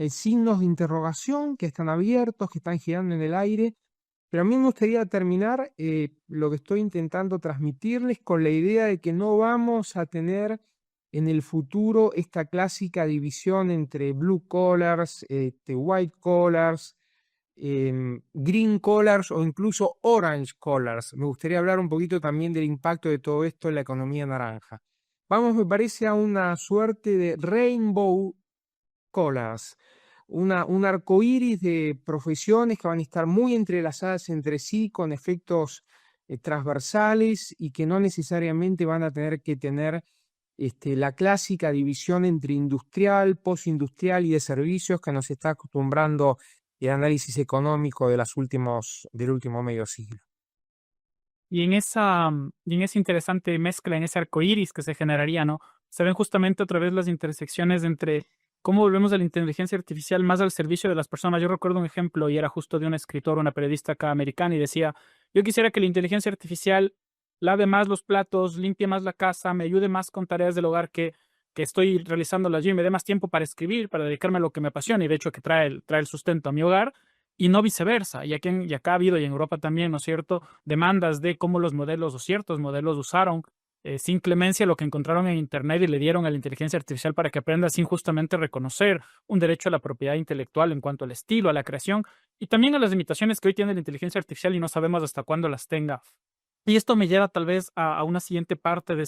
signos de interrogación que están abiertos, que están girando en el aire, pero a mí me gustaría terminar lo que estoy intentando transmitirles con la idea de que no vamos a tener en el futuro esta clásica división entre blue collars, white collars, green collars o incluso orange collars. Me gustaría hablar un poquito también del impacto de todo esto en la economía naranja. Vamos, me parece, a una suerte de rainbow collars, un arco iris de profesiones que van a estar muy entrelazadas entre sí, con efectos transversales y que no necesariamente van a tener que tener la clásica división entre industrial, postindustrial y de servicios que nos está acostumbrando el análisis económico del último medio siglo. Y en esa interesante mezcla, en ese arco iris que se generaría, ¿no? Se ven justamente otra vez las intersecciones entre cómo volvemos a la inteligencia artificial más al servicio de las personas. Yo recuerdo un ejemplo y era justo de un escritor, una periodista acá americana, y decía, yo quisiera que la inteligencia artificial lave más los platos, limpie más la casa, me ayude más con tareas del hogar que estoy realizando allí, y me dé más tiempo para escribir, para dedicarme a lo que me apasiona y de hecho que trae el sustento a mi hogar y no viceversa. Y acá ha habido, y en Europa también, ¿no es cierto?, demandas de cómo los modelos o ciertos modelos usaron sin clemencia lo que encontraron en Internet y le dieron a la inteligencia artificial para que aprenda sin justamente reconocer un derecho a la propiedad intelectual en cuanto al estilo, a la creación y también a las limitaciones que hoy tiene la inteligencia artificial y no sabemos hasta cuándo las tenga. Y esto me lleva tal vez a una siguiente parte de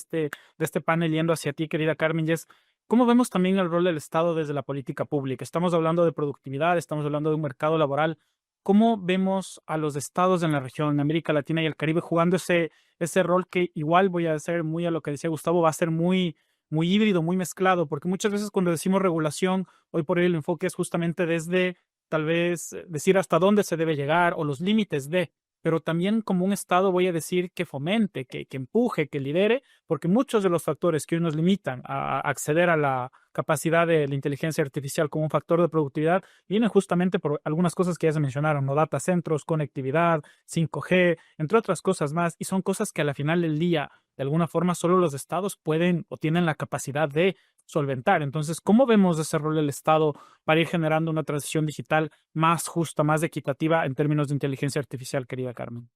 este panel yendo hacia ti, querida Carmen, y es cómo vemos también el rol del Estado desde la política pública. Estamos hablando de productividad, estamos hablando de un mercado laboral. ¿Cómo vemos a los estados en la región, en América Latina y el Caribe, jugando ese rol que igual voy a hacer muy a lo que decía Gustavo, va a ser muy, muy híbrido, muy mezclado? Porque muchas veces cuando decimos regulación, hoy por hoy el enfoque es justamente desde tal vez decir hasta dónde se debe llegar o los límites de, pero también como un Estado voy a decir que fomente, que empuje, que lidere, porque muchos de los factores que hoy nos limitan a acceder a la capacidad de la inteligencia artificial como un factor de productividad vienen justamente por algunas cosas que ya se mencionaron, ¿no? Data centros, conectividad, 5G, entre otras cosas más, y son cosas que a la final del día, de alguna forma, solo los estados pueden o tienen la capacidad de solventar. Entonces, ¿cómo vemos ese rol del Estado para ir generando una transición digital más justa, más equitativa en términos de inteligencia artificial, querida Carmen?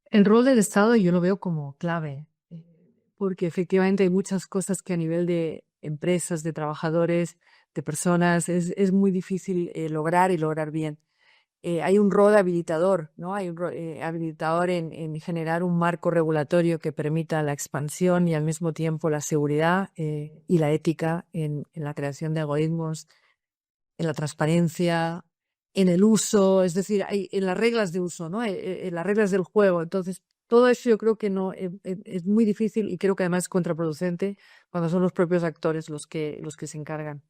El rol del Estado yo lo veo como clave, porque efectivamente hay muchas cosas que a nivel de empresas, de trabajadores, de personas, es muy difícil lograr y lograr bien. Hay un rol habilitador, ¿no? Hay un habilitador en generar un marco regulatorio que permita la expansión y al mismo tiempo la seguridad y la ética en la creación de algoritmos, en la transparencia, en el uso, es decir, en las reglas de uso, ¿no? En las reglas del juego. Entonces, todo eso yo creo que no es muy difícil y creo que además es contraproducente cuando son los propios actores los que se encargan.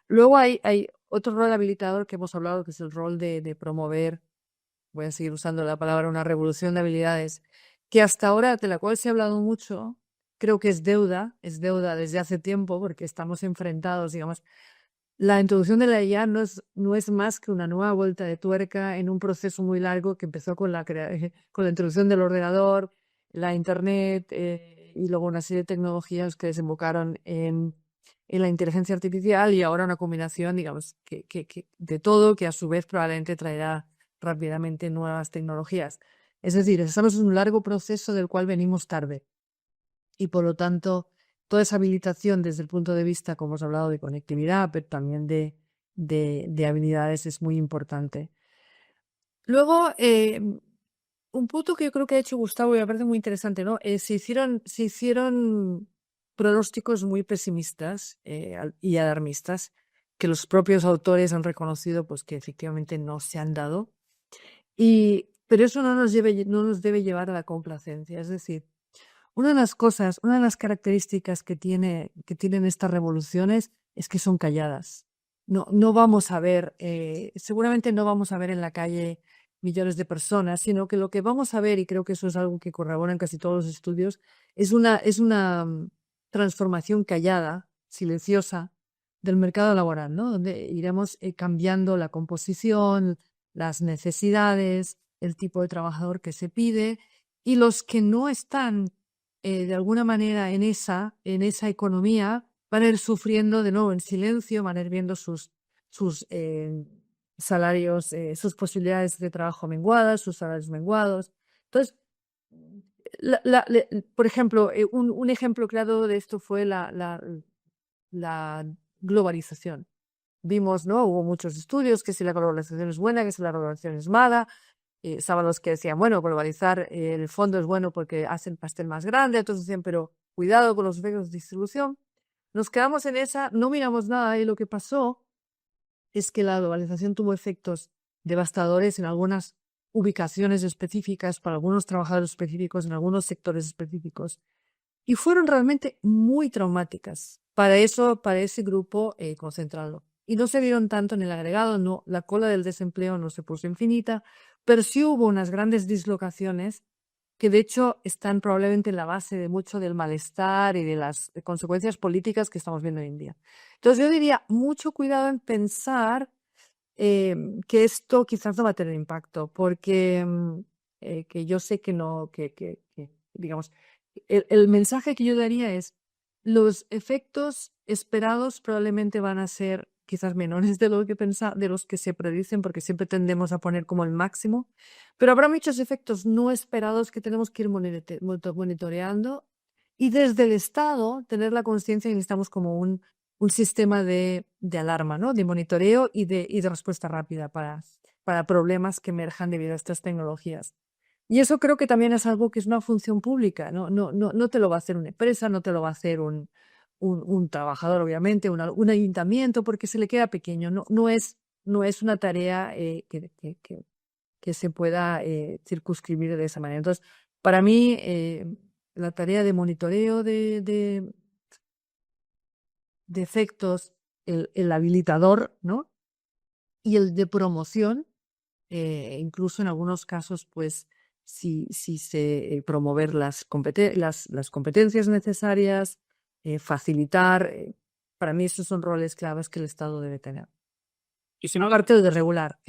Luego hay otro rol habilitador que hemos hablado, que es el rol de promover, voy a seguir usando la palabra, una revolución de habilidades, que hasta ahora, de la cual se ha hablado mucho, creo que es deuda desde hace tiempo, porque estamos enfrentados, digamos, la introducción de la IA no es más que una nueva vuelta de tuerca en un proceso muy largo que empezó con la introducción del ordenador, la Internet y luego una serie de tecnologías que desembocaron en la inteligencia artificial y ahora una combinación, digamos, de todo, que a su vez probablemente traerá rápidamente nuevas tecnologías. Es decir, estamos en un largo proceso del cual venimos tarde y por lo tanto toda esa habilitación desde el punto de vista, como hemos hablado, de conectividad, pero también de habilidades es muy importante. Luego, un punto que yo creo que ha hecho Gustavo y me parece muy interesante, ¿no? Se hicieron pronósticos muy pesimistas y alarmistas que los propios autores han reconocido pues, que efectivamente no se han dado. Pero eso no nos debe llevar a la complacencia. Es decir, una de las características que tienen estas revoluciones es que son calladas. No vamos a ver, seguramente no vamos a ver en la calle millones de personas, sino que lo que vamos a ver, y creo que eso es algo que corroboran casi todos los estudios, es una transformación callada, silenciosa, del mercado laboral, ¿no? Donde iremos cambiando la composición, las necesidades, el tipo de trabajador que se pide, y los que no están de alguna manera en esa economía van a ir sufriendo de nuevo en silencio, van a ir viendo sus salarios, sus posibilidades de trabajo menguadas, sus salarios menguados. Entonces, por ejemplo, un ejemplo claro de esto fue la globalización. Vimos, ¿no? Hubo muchos estudios que si la globalización es buena, que si la globalización es mala. Estaban los que decían, bueno, globalizar el fondo es bueno porque hace el pastel más grande, otros decían, pero cuidado con los efectos de distribución. Nos quedamos en esa, no miramos nada y lo que pasó es que la globalización tuvo efectos devastadores en algunas ubicaciones específicas, para algunos trabajadores específicos, en algunos sectores específicos. Y fueron realmente muy traumáticas para ese grupo concentrado. Y no se vieron tanto en el agregado, no, la cola del desempleo no se puso infinita, pero sí hubo unas grandes dislocaciones que de hecho están probablemente en la base de mucho del malestar y de las consecuencias políticas que estamos viendo hoy en día. Entonces yo diría, mucho cuidado en pensar que esto quizás no va a tener impacto, porque que yo sé que no, digamos, el mensaje que yo daría es, los efectos esperados probablemente van a ser quizás menores de lo que de los que se predicen, porque siempre tendemos a poner como el máximo, pero habrá muchos efectos no esperados que tenemos que ir monitoreando y desde el Estado tener la conciencia que necesitamos como un sistema de alarma, ¿no? De monitoreo y de respuesta rápida para problemas que emerjan debido a estas tecnologías. Y eso creo que también es algo que es una función pública, no te lo va a hacer una empresa, no te lo va a hacer un trabajador, obviamente, un ayuntamiento, porque se le queda pequeño, no es una tarea que se pueda circunscribir de esa manera. Entonces, para mí, la tarea de monitoreo de efectos, el habilitador, ¿no? Y el de promoción, incluso en algunos casos, pues, si se promover las competencias necesarias, facilitar, para mí esos son roles claves que el Estado debe tener. Y si no, Aparte de regular,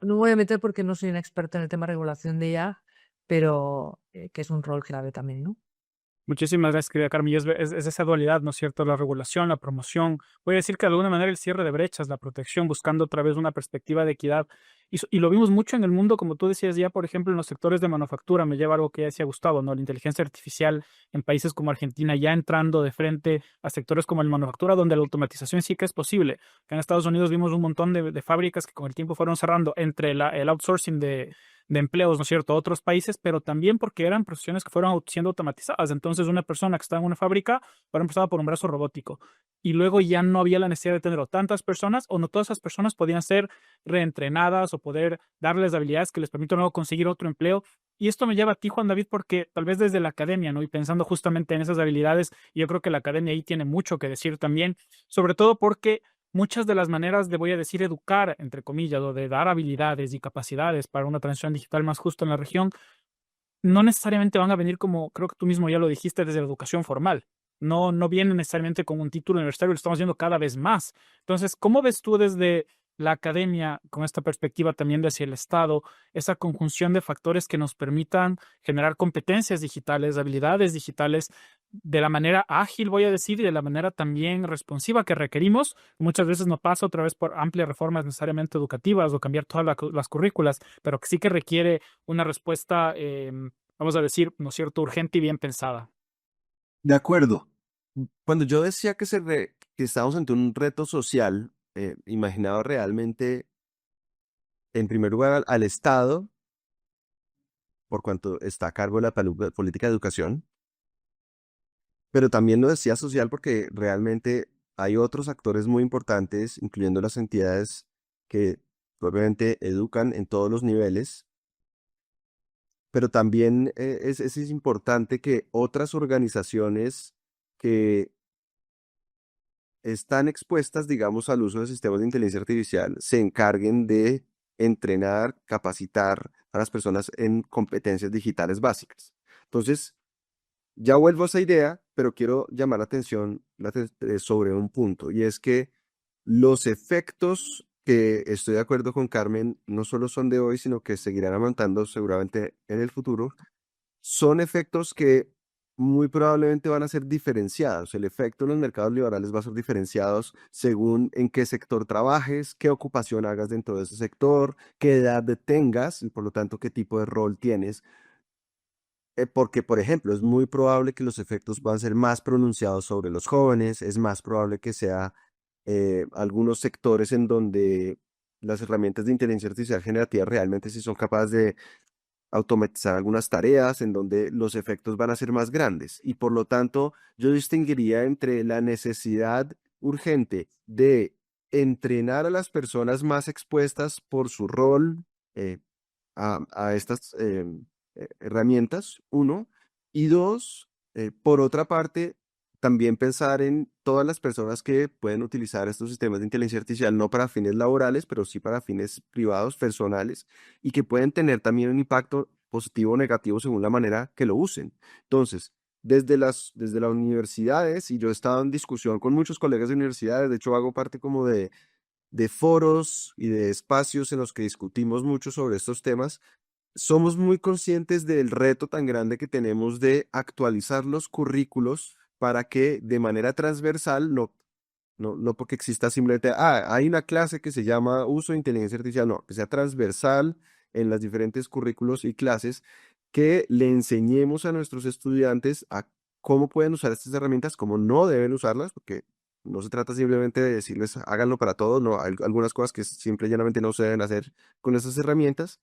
no me voy a meter porque no soy una experta en el tema de regulación de IA, pero que es un rol clave también, ¿no? muchísimas gracias, querida Carmen. Y es esa dualidad, ¿no es cierto? La regulación, la promoción. Voy a decir que de alguna manera el cierre de brechas, la protección, buscando otra vez una perspectiva de equidad. Y lo vimos mucho en el mundo, como tú decías ya, por ejemplo, en los sectores de manufactura. Me lleva algo que ya decía Gustavo, ¿no? La inteligencia artificial en países como Argentina ya entrando de frente a sectores como el manufactura, donde la automatización sí que es posible. Acá en Estados Unidos vimos un montón de fábricas que con el tiempo fueron cerrando entre el outsourcing de empleos, ¿no es cierto?, a otros países, pero también porque eran profesiones que fueron siendo automatizadas. Entonces, una persona que estaba en una fábrica, ahora empezaba por un brazo robótico. Y luego ya no había la necesidad de tener o tantas personas, o no todas esas personas podían ser reentrenadas o poder darles habilidades que les permitan luego conseguir otro empleo. Y esto me lleva a ti, Juan David, porque tal vez desde la academia, ¿no? Y pensando justamente en esas habilidades, yo creo que la academia ahí tiene mucho que decir también, sobre todo porque muchas de las maneras de, voy a decir, educar, entre comillas, o de dar habilidades y capacidades para una transición digital más justa en la región, no necesariamente van a venir como, creo que tú mismo ya lo dijiste, desde la educación formal. No vienen necesariamente con un título universitario, lo estamos viendo cada vez más. Entonces, ¿cómo ves tú desde la academia, con esta perspectiva también de hacia el Estado, esa conjunción de factores que nos permitan generar competencias digitales, habilidades digitales, de la manera ágil, voy a decir, y de la manera también responsiva que requerimos? Muchas veces no pasa otra vez por amplias reformas necesariamente educativas o cambiar todas las currículas, pero que sí que requiere una respuesta, vamos a decir, ¿no es cierto?, urgente y bien pensada. De acuerdo. Cuando yo decía que estamos ante un reto social, imaginaba realmente, en primer lugar, al Estado, por cuanto está a cargo de la política de educación, pero también lo decía social porque realmente hay otros actores muy importantes, incluyendo las entidades que obviamente educan en todos los niveles, pero también es importante que otras organizaciones que están expuestas, digamos, al uso de sistemas de inteligencia artificial, se encarguen de entrenar, capacitar a las personas en competencias digitales básicas. Entonces, ya vuelvo a esa idea, pero quiero llamar la atención sobre un punto, y es que los efectos, que estoy de acuerdo con Carmen, no solo son de hoy, sino que seguirán aumentando seguramente en el futuro, son efectos que muy probablemente van a ser diferenciados. El efecto en los mercados liberales va a ser diferenciados según en qué sector trabajes, qué ocupación hagas dentro de ese sector, qué edad tengas y por lo tanto qué tipo de rol tienes. Porque, por ejemplo, es muy probable que los efectos van a ser más pronunciados sobre los jóvenes, es más probable que sea algunos sectores en donde las herramientas de inteligencia artificial generativa realmente sí son capaces de automatizar algunas tareas, en donde los efectos van a ser más grandes. Y por lo tanto, yo distinguiría entre la necesidad urgente de entrenar a las personas más expuestas por su rol a estas herramientas, uno, y dos, por otra parte, también pensar en todas las personas que pueden utilizar estos sistemas de inteligencia artificial, no para fines laborales, pero sí para fines privados, personales, y que pueden tener también un impacto positivo o negativo según la manera que lo usen. Entonces, desde las universidades, y yo he estado en discusión con muchos colegas de universidades, de hecho hago parte como de foros y de espacios en los que discutimos mucho sobre estos temas. Somos muy conscientes del reto tan grande que tenemos de actualizar los currículos para que de manera transversal, no porque exista simplemente, hay una clase que se llama uso de inteligencia artificial, no, que sea transversal en las diferentes currículos y clases, que le enseñemos a nuestros estudiantes a cómo pueden usar estas herramientas, cómo no deben usarlas, porque no se trata simplemente de decirles háganlo para todos, no, hay algunas cosas que simple y llanamente no se deben hacer con esas herramientas,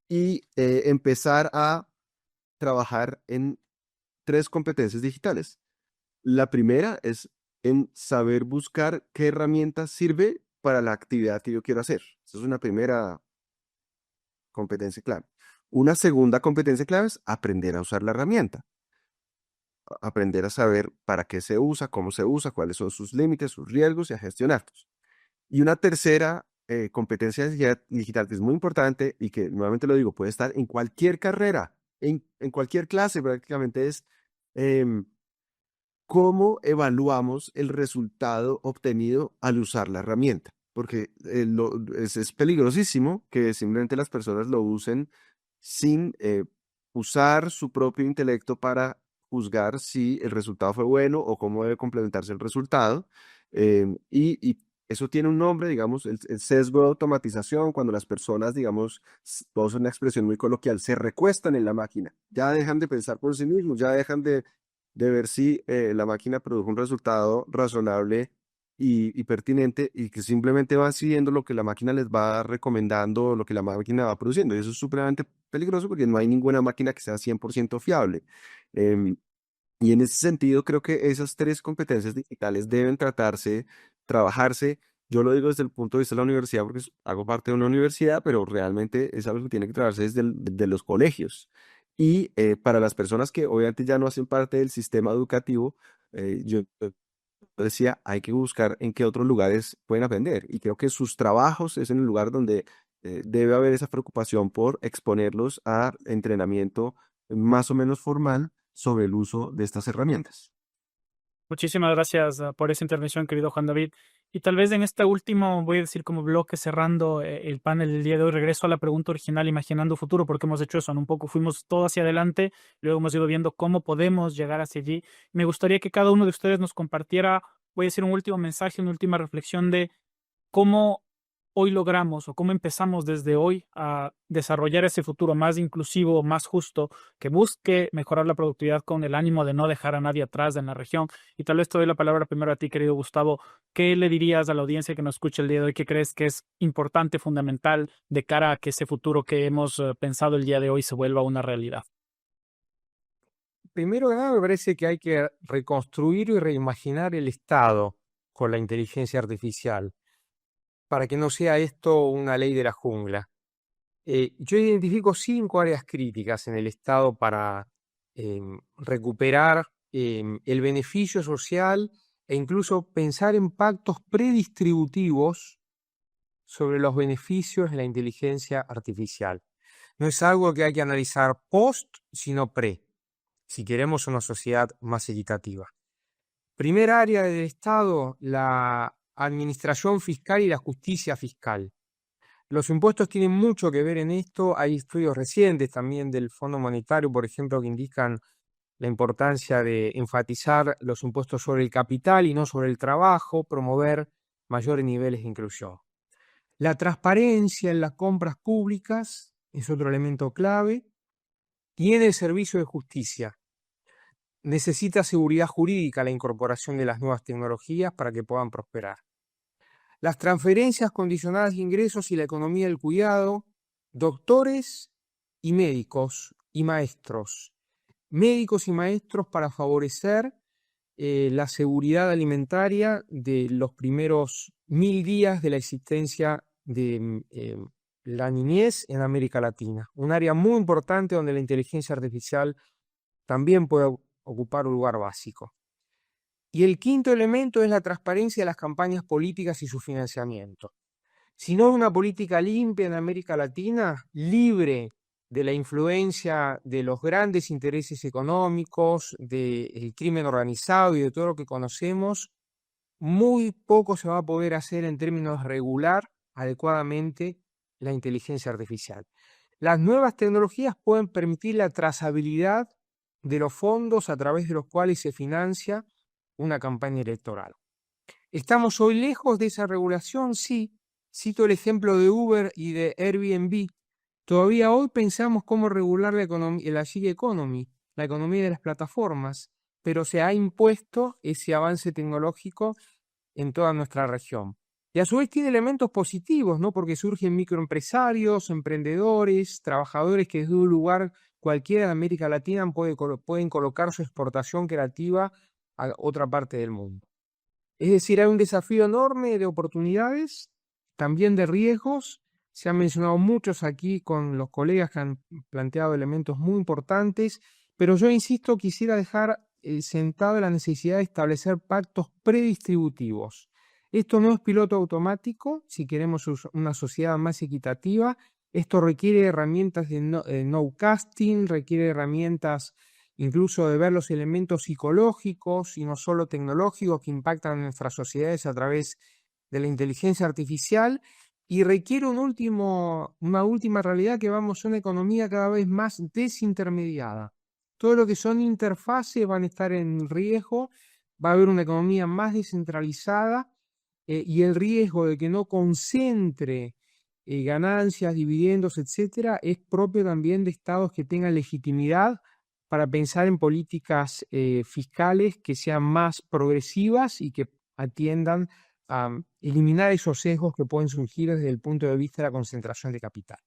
y empezar a trabajar en 3 competencias digitales. La primera es en saber buscar qué herramienta sirve para la actividad que yo quiero hacer. Esa es una primera competencia clave. Una segunda competencia clave es aprender a usar la herramienta. Aprender a saber para qué se usa, cómo se usa, cuáles son sus límites, sus riesgos y a gestionarlos. Y una tercera competencia digital que es muy importante y que nuevamente lo digo, puede estar en cualquier carrera, en cualquier clase prácticamente, es em, cómo evaluamos el resultado obtenido al usar la herramienta. Porque es peligrosísimo que simplemente las personas lo usen sin usar su propio intelecto para juzgar si el resultado fue bueno o cómo debe complementarse el resultado. Y eso tiene un nombre, digamos, el sesgo de automatización, cuando las personas, digamos, vamos a usar una expresión muy coloquial, se recuestan en la máquina, ya dejan de pensar por sí mismos, ya dejan de ver si la máquina produjo un resultado razonable y pertinente, y que simplemente van siguiendo lo que la máquina les va recomendando, lo que la máquina va produciendo. Y eso es supremamente peligroso porque no hay ninguna máquina que sea 100% fiable. Em, y en ese sentido, creo que esas 3 competencias digitales deben trabajarse. Yo lo digo desde el punto de vista de la universidad porque hago parte de una universidad, pero realmente es algo que tiene que trabajarse desde los colegios. Y para las personas que obviamente ya no hacen parte del sistema educativo, yo decía, hay que buscar en qué otros lugares pueden aprender. Y creo que sus trabajos es en el lugar donde debe haber esa preocupación por exponerlos a entrenamiento más o menos formal sobre el uso de estas herramientas. Muchísimas gracias por esa intervención, querido Juan David. Y tal vez en este último, voy a decir como bloque cerrando el panel del día de hoy, regreso a la pregunta original, imaginando futuro, porque hemos hecho eso, ¿no? Un poco fuimos todo hacia adelante, luego hemos ido viendo cómo podemos llegar hacia allí. Me gustaría que cada uno de ustedes nos compartiera, voy a decir un último mensaje, una última reflexión de cómo hoy logramos o cómo empezamos desde hoy a desarrollar ese futuro más inclusivo, más justo, que busque mejorar la productividad con el ánimo de no dejar a nadie atrás en la región. Y tal vez te doy la palabra primero a ti, querido Gustavo. ¿Qué le dirías a la audiencia que nos escucha el día de hoy? ¿Qué crees que es importante, fundamental, de cara a que ese futuro que hemos pensado el día de hoy se vuelva una realidad? Primero que nada, me parece que hay que reconstruir y reimaginar el Estado con la inteligencia artificial, para que no sea esto una ley de la jungla. Yo identifico 5 áreas críticas en el Estado para recuperar el beneficio social e incluso pensar en pactos predistributivos sobre los beneficios de la inteligencia artificial. No es algo que hay que analizar post, sino pre, si queremos una sociedad más equitativa. Primer área del Estado, la administración fiscal y la justicia fiscal. Los impuestos tienen mucho que ver en esto. Hay estudios recientes también del Fondo Monetario, por ejemplo, que indican la importancia de enfatizar los impuestos sobre el capital y no sobre el trabajo, promover mayores niveles de inclusión. La transparencia en las compras públicas es otro elemento clave. Y en el servicio de justicia, necesita seguridad jurídica la incorporación de las nuevas tecnologías para que puedan prosperar. Las transferencias condicionadas de ingresos y la economía del cuidado, doctores y médicos y maestros. Médicos y maestros para favorecer la seguridad alimentaria de los primeros 1000 días de la existencia de la niñez en América Latina. Un área muy importante donde la inteligencia artificial también puede ocupar un lugar básico. Y el quinto elemento es la transparencia de las campañas políticas y su financiamiento. Si no hay una política limpia en América Latina, libre de la influencia de los grandes intereses económicos, del crimen organizado y de todo lo que conocemos, muy poco se va a poder hacer en términos de regular adecuadamente la inteligencia artificial. Las nuevas tecnologías pueden permitir la trazabilidad de los fondos a través de los cuales se financia una campaña electoral. ¿Estamos hoy lejos de esa regulación? Sí. Cito el ejemplo de Uber y de Airbnb. Todavía hoy pensamos cómo regular la gig economy, la economía de las plataformas, pero se ha impuesto ese avance tecnológico en toda nuestra región. Y a su vez tiene elementos positivos, ¿no? Porque surgen microempresarios, emprendedores, trabajadores que desde un lugar cualquiera de América Latina pueden colocar su exportación creativa a otra parte del mundo. Es decir, hay un desafío enorme de oportunidades, también de riesgos. Se han mencionado muchos aquí con los colegas que han planteado elementos muy importantes, pero yo insisto, quisiera dejar sentado la necesidad de establecer pactos predistributivos. Esto no es piloto automático si queremos una sociedad más equitativa. Esto requiere herramientas de no-casting, requiere herramientas incluso de ver los elementos psicológicos y no solo tecnológicos que impactan en nuestras sociedades a través de la inteligencia artificial, y requiere una última realidad, que vamos a una economía cada vez más desintermediada. Todo lo que son interfaces van a estar en riesgo, va a haber una economía más descentralizada y el riesgo de que no concentre ganancias, dividendos, etcétera, es propio también de estados que tengan legitimidad para pensar en políticas fiscales que sean más progresivas y que atiendan a eliminar esos sesgos que pueden surgir desde el punto de vista de la concentración de capital.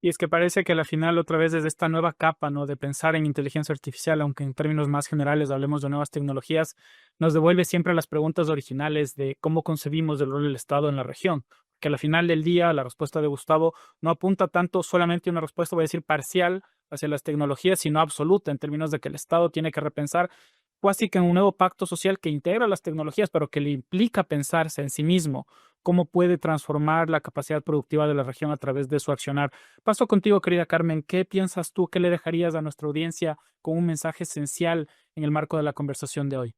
Y es que parece que al final, otra vez, desde esta nueva capa, ¿no?, de pensar en inteligencia artificial, aunque en términos más generales hablemos de nuevas tecnologías, nos devuelve siempre a las preguntas originales de cómo concebimos el rol del Estado en la región. Que al final del día, la respuesta de Gustavo no apunta tanto solamente a una respuesta, voy a decir, parcial hacia las tecnologías, sino absoluta, en términos de que el Estado tiene que repensar casi que en un nuevo pacto social que integra las tecnologías, pero que le implica pensarse en sí mismo, cómo puede transformar la capacidad productiva de la región a través de su accionar. Paso contigo, querida Carmen. ¿Qué piensas tú? ¿Qué le dejarías a nuestra audiencia con un mensaje esencial en el marco de la conversación de hoy?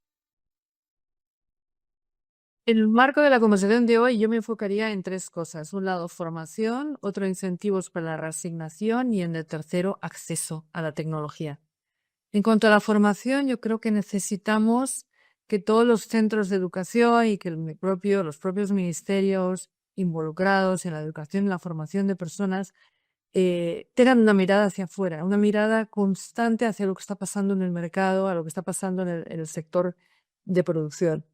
En el marco de la conversación de hoy, yo me enfocaría en tres cosas. Un lado, formación; otro, incentivos para la reasignación; y en el tercero, acceso a la tecnología. En cuanto a la formación, yo creo que necesitamos que todos los centros de educación y que los propios ministerios involucrados en la educación y la formación de personas tengan una mirada hacia afuera, una mirada constante hacia lo que está pasando en el mercado, a lo que está pasando en el sector de producción.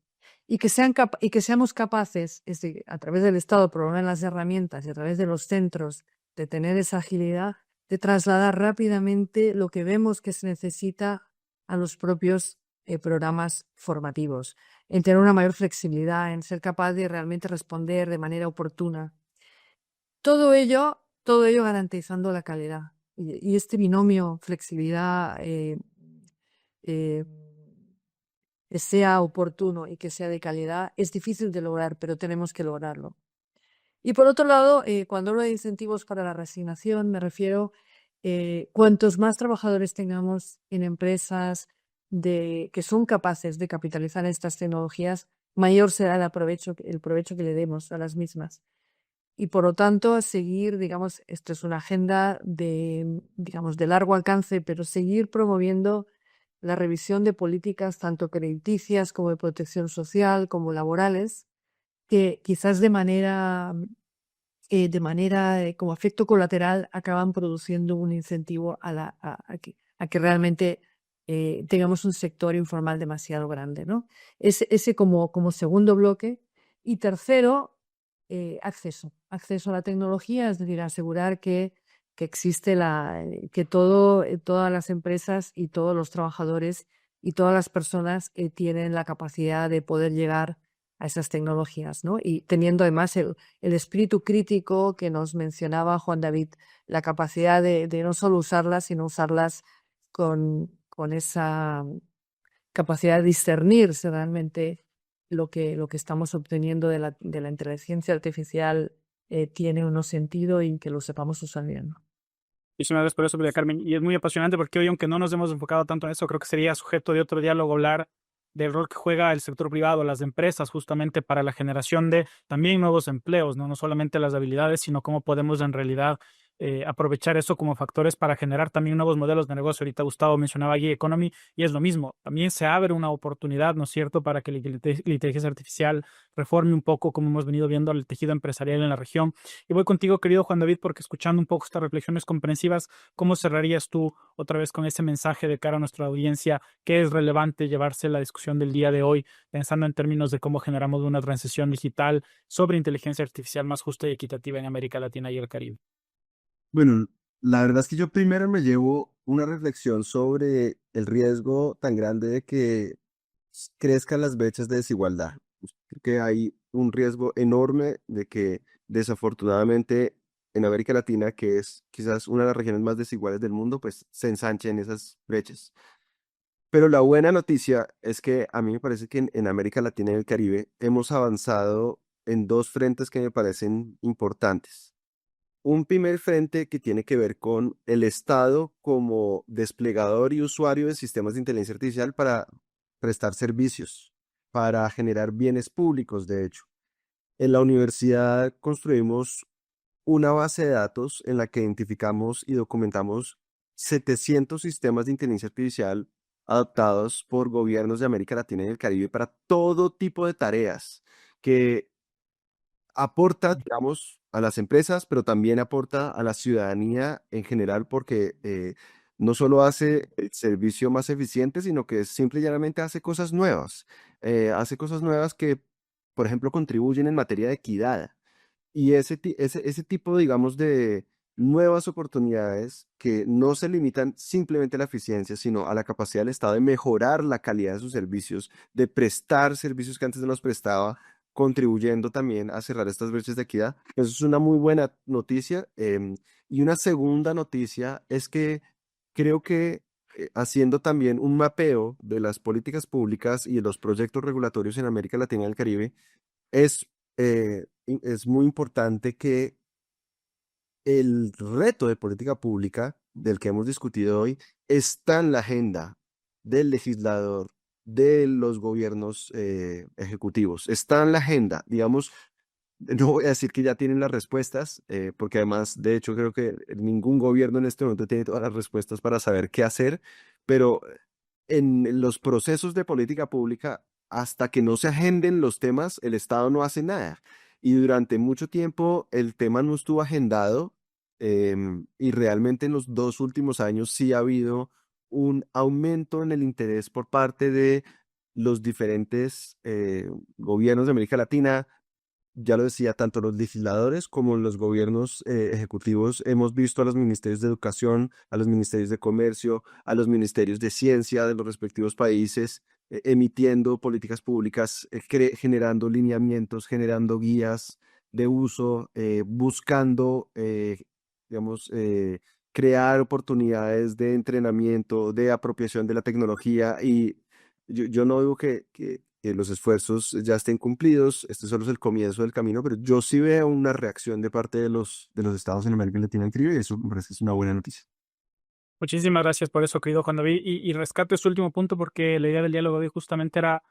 Y que seamos capaces, a través del Estado, promover las herramientas y a través de los centros, de tener esa agilidad, de trasladar rápidamente lo que vemos que se necesita a los propios programas formativos, en tener una mayor flexibilidad, en ser capaz de realmente responder de manera oportuna. Todo ello garantizando la calidad. Y este binomio flexibilidad, sea oportuno y que sea de calidad, es difícil de lograr, pero tenemos que lograrlo. Y por otro lado, cuando hablo de incentivos para la reasignación, me refiero cuantos más trabajadores tengamos en empresas que son capaces de capitalizar estas tecnologías, mayor será el provecho que le demos a las mismas. Y por lo tanto, seguir, digamos, esto es una agenda de largo alcance, pero seguir promoviendo la revisión de políticas tanto crediticias como de protección social, como laborales, que quizás de manera como efecto colateral acaban produciendo un incentivo a que realmente tengamos un sector informal demasiado grande, ¿no? Ese como segundo bloque. Y tercero, acceso a la tecnología, es decir, asegurar que existe todas las empresas y todos los trabajadores y todas las personas tienen la capacidad de poder llegar a esas tecnologías, ¿no? Y teniendo además el espíritu crítico que nos mencionaba Juan David, la capacidad de no solo usarlas, sino usarlas con esa capacidad de discernir si realmente lo que estamos obteniendo de la inteligencia artificial tiene o no sentido y que lo sepamos usar bien, ¿no? Muchísimas gracias por eso, María Carmen. Y es muy apasionante porque hoy, aunque no nos hemos enfocado tanto en eso, creo que sería sujeto de otro diálogo hablar del rol que juega el sector privado, las empresas, justamente para la generación de también nuevos empleos, ¿no? No solamente las habilidades, sino cómo podemos en realidad aprovechar eso como factores para generar también nuevos modelos de negocio. Ahorita Gustavo mencionaba Gig Economy y es lo mismo. También se abre una oportunidad, ¿no es cierto?, para que la inteligencia artificial reforme un poco como hemos venido viendo el tejido empresarial en la región. Y voy contigo, querido Juan David, porque escuchando un poco estas reflexiones comprensivas, ¿cómo cerrarías tú otra vez con ese mensaje de cara a nuestra audiencia? ¿Qué es relevante llevarse la discusión del día de hoy, pensando en términos de cómo generamos una transición digital sobre inteligencia artificial más justa y equitativa en América Latina y el Caribe? Bueno, la verdad es que yo primero me llevo una reflexión sobre el riesgo tan grande de que crezcan las brechas de desigualdad. Creo que hay un riesgo enorme de que desafortunadamente en América Latina, que es quizás una de las regiones más desiguales del mundo, pues se ensanchen esas brechas. Pero la buena noticia es que a mí me parece que en América Latina y el Caribe hemos avanzado en dos frentes que me parecen importantes. Un primer frente que tiene que ver con el Estado como desplegador y usuario de sistemas de inteligencia artificial para prestar servicios, para generar bienes públicos, de hecho. En la universidad construimos una base de datos en la que identificamos y documentamos 700 sistemas de inteligencia artificial adoptados por gobiernos de América Latina y el Caribe para todo tipo de tareas que aporta, digamos, a las empresas, pero también aporta a la ciudadanía en general porque no solo hace el servicio más eficiente, sino que simple y llanamente hace cosas nuevas que, por ejemplo, contribuyen en materia de equidad. Y ese tipo, digamos, de nuevas oportunidades que no se limitan simplemente a la eficiencia, sino a la capacidad del Estado de mejorar la calidad de sus servicios, de prestar servicios que antes no los prestaba, contribuyendo también a cerrar estas brechas de equidad. Eso es una muy buena noticia. Y una segunda noticia es que creo que haciendo también un mapeo de las políticas públicas y de los proyectos regulatorios en América Latina y el Caribe, es muy importante que el reto de política pública del que hemos discutido hoy está en la agenda del legislador, de los gobiernos ejecutivos. Está en la agenda, digamos, no voy a decir que ya tienen las respuestas, porque además, de hecho, creo que ningún gobierno en este momento tiene todas las respuestas para saber qué hacer, pero en los procesos de política pública, hasta que no se agenden los temas, el Estado no hace nada. Y durante mucho tiempo el tema no estuvo agendado, y realmente en los 2 últimos años sí ha habido un aumento en el interés por parte de los diferentes gobiernos de América Latina. Ya lo decía, tanto los legisladores como los gobiernos ejecutivos hemos visto a los ministerios de educación, a los ministerios de comercio, a los ministerios de ciencia de los respectivos países emitiendo políticas públicas, generando lineamientos, generando guías de uso, buscando, digamos, crear oportunidades de entrenamiento, de apropiación de la tecnología. Y yo no digo que los esfuerzos ya estén cumplidos, este solo es el comienzo del camino, pero yo sí veo una reacción de parte de los estados en América Latina y el Caribe, y eso me parece que es una buena noticia. Muchísimas gracias por eso, querido Juan David. Y rescato este último punto porque la idea del diálogo de hoy justamente era,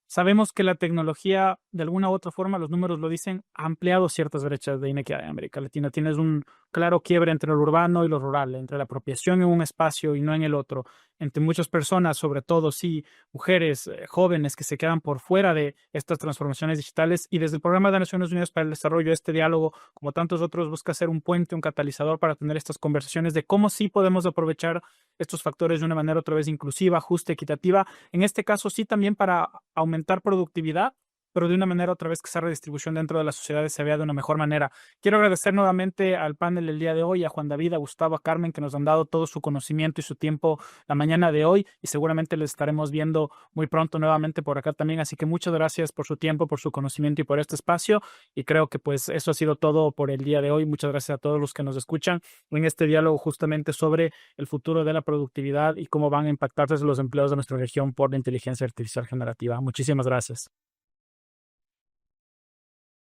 sabemos que la tecnología, de alguna u otra forma, los números lo dicen, ha ampliado ciertas brechas de inequidad en América Latina. Tienes un claro quiebre entre lo urbano y lo rural, entre la apropiación en un espacio y no en el otro, entre muchas personas, sobre todo, sí, mujeres, jóvenes que se quedan por fuera de estas transformaciones digitales. Y desde el Programa de Naciones Unidas para el Desarrollo, este diálogo, como tantos otros, busca ser un puente, un catalizador para tener estas conversaciones de cómo sí podemos aprovechar estos factores de una manera otra vez inclusiva, justa, equitativa. En este caso, sí, también para aumentar productividad, pero de una manera otra vez que esa redistribución dentro de las sociedades se vea de una mejor manera. Quiero agradecer nuevamente al panel el día de hoy, a Juan David, a Gustavo, a Carmen, que nos han dado todo su conocimiento y su tiempo la mañana de hoy, y seguramente les estaremos viendo muy pronto nuevamente por acá también. Así que muchas gracias por su tiempo, por su conocimiento y por este espacio. Y creo que pues eso ha sido todo por el día de hoy. Muchas gracias a todos los que nos escuchan en este diálogo justamente sobre el futuro de la productividad y cómo van a impactarse los empleos de nuestra región por la inteligencia artificial generativa. Muchísimas gracias.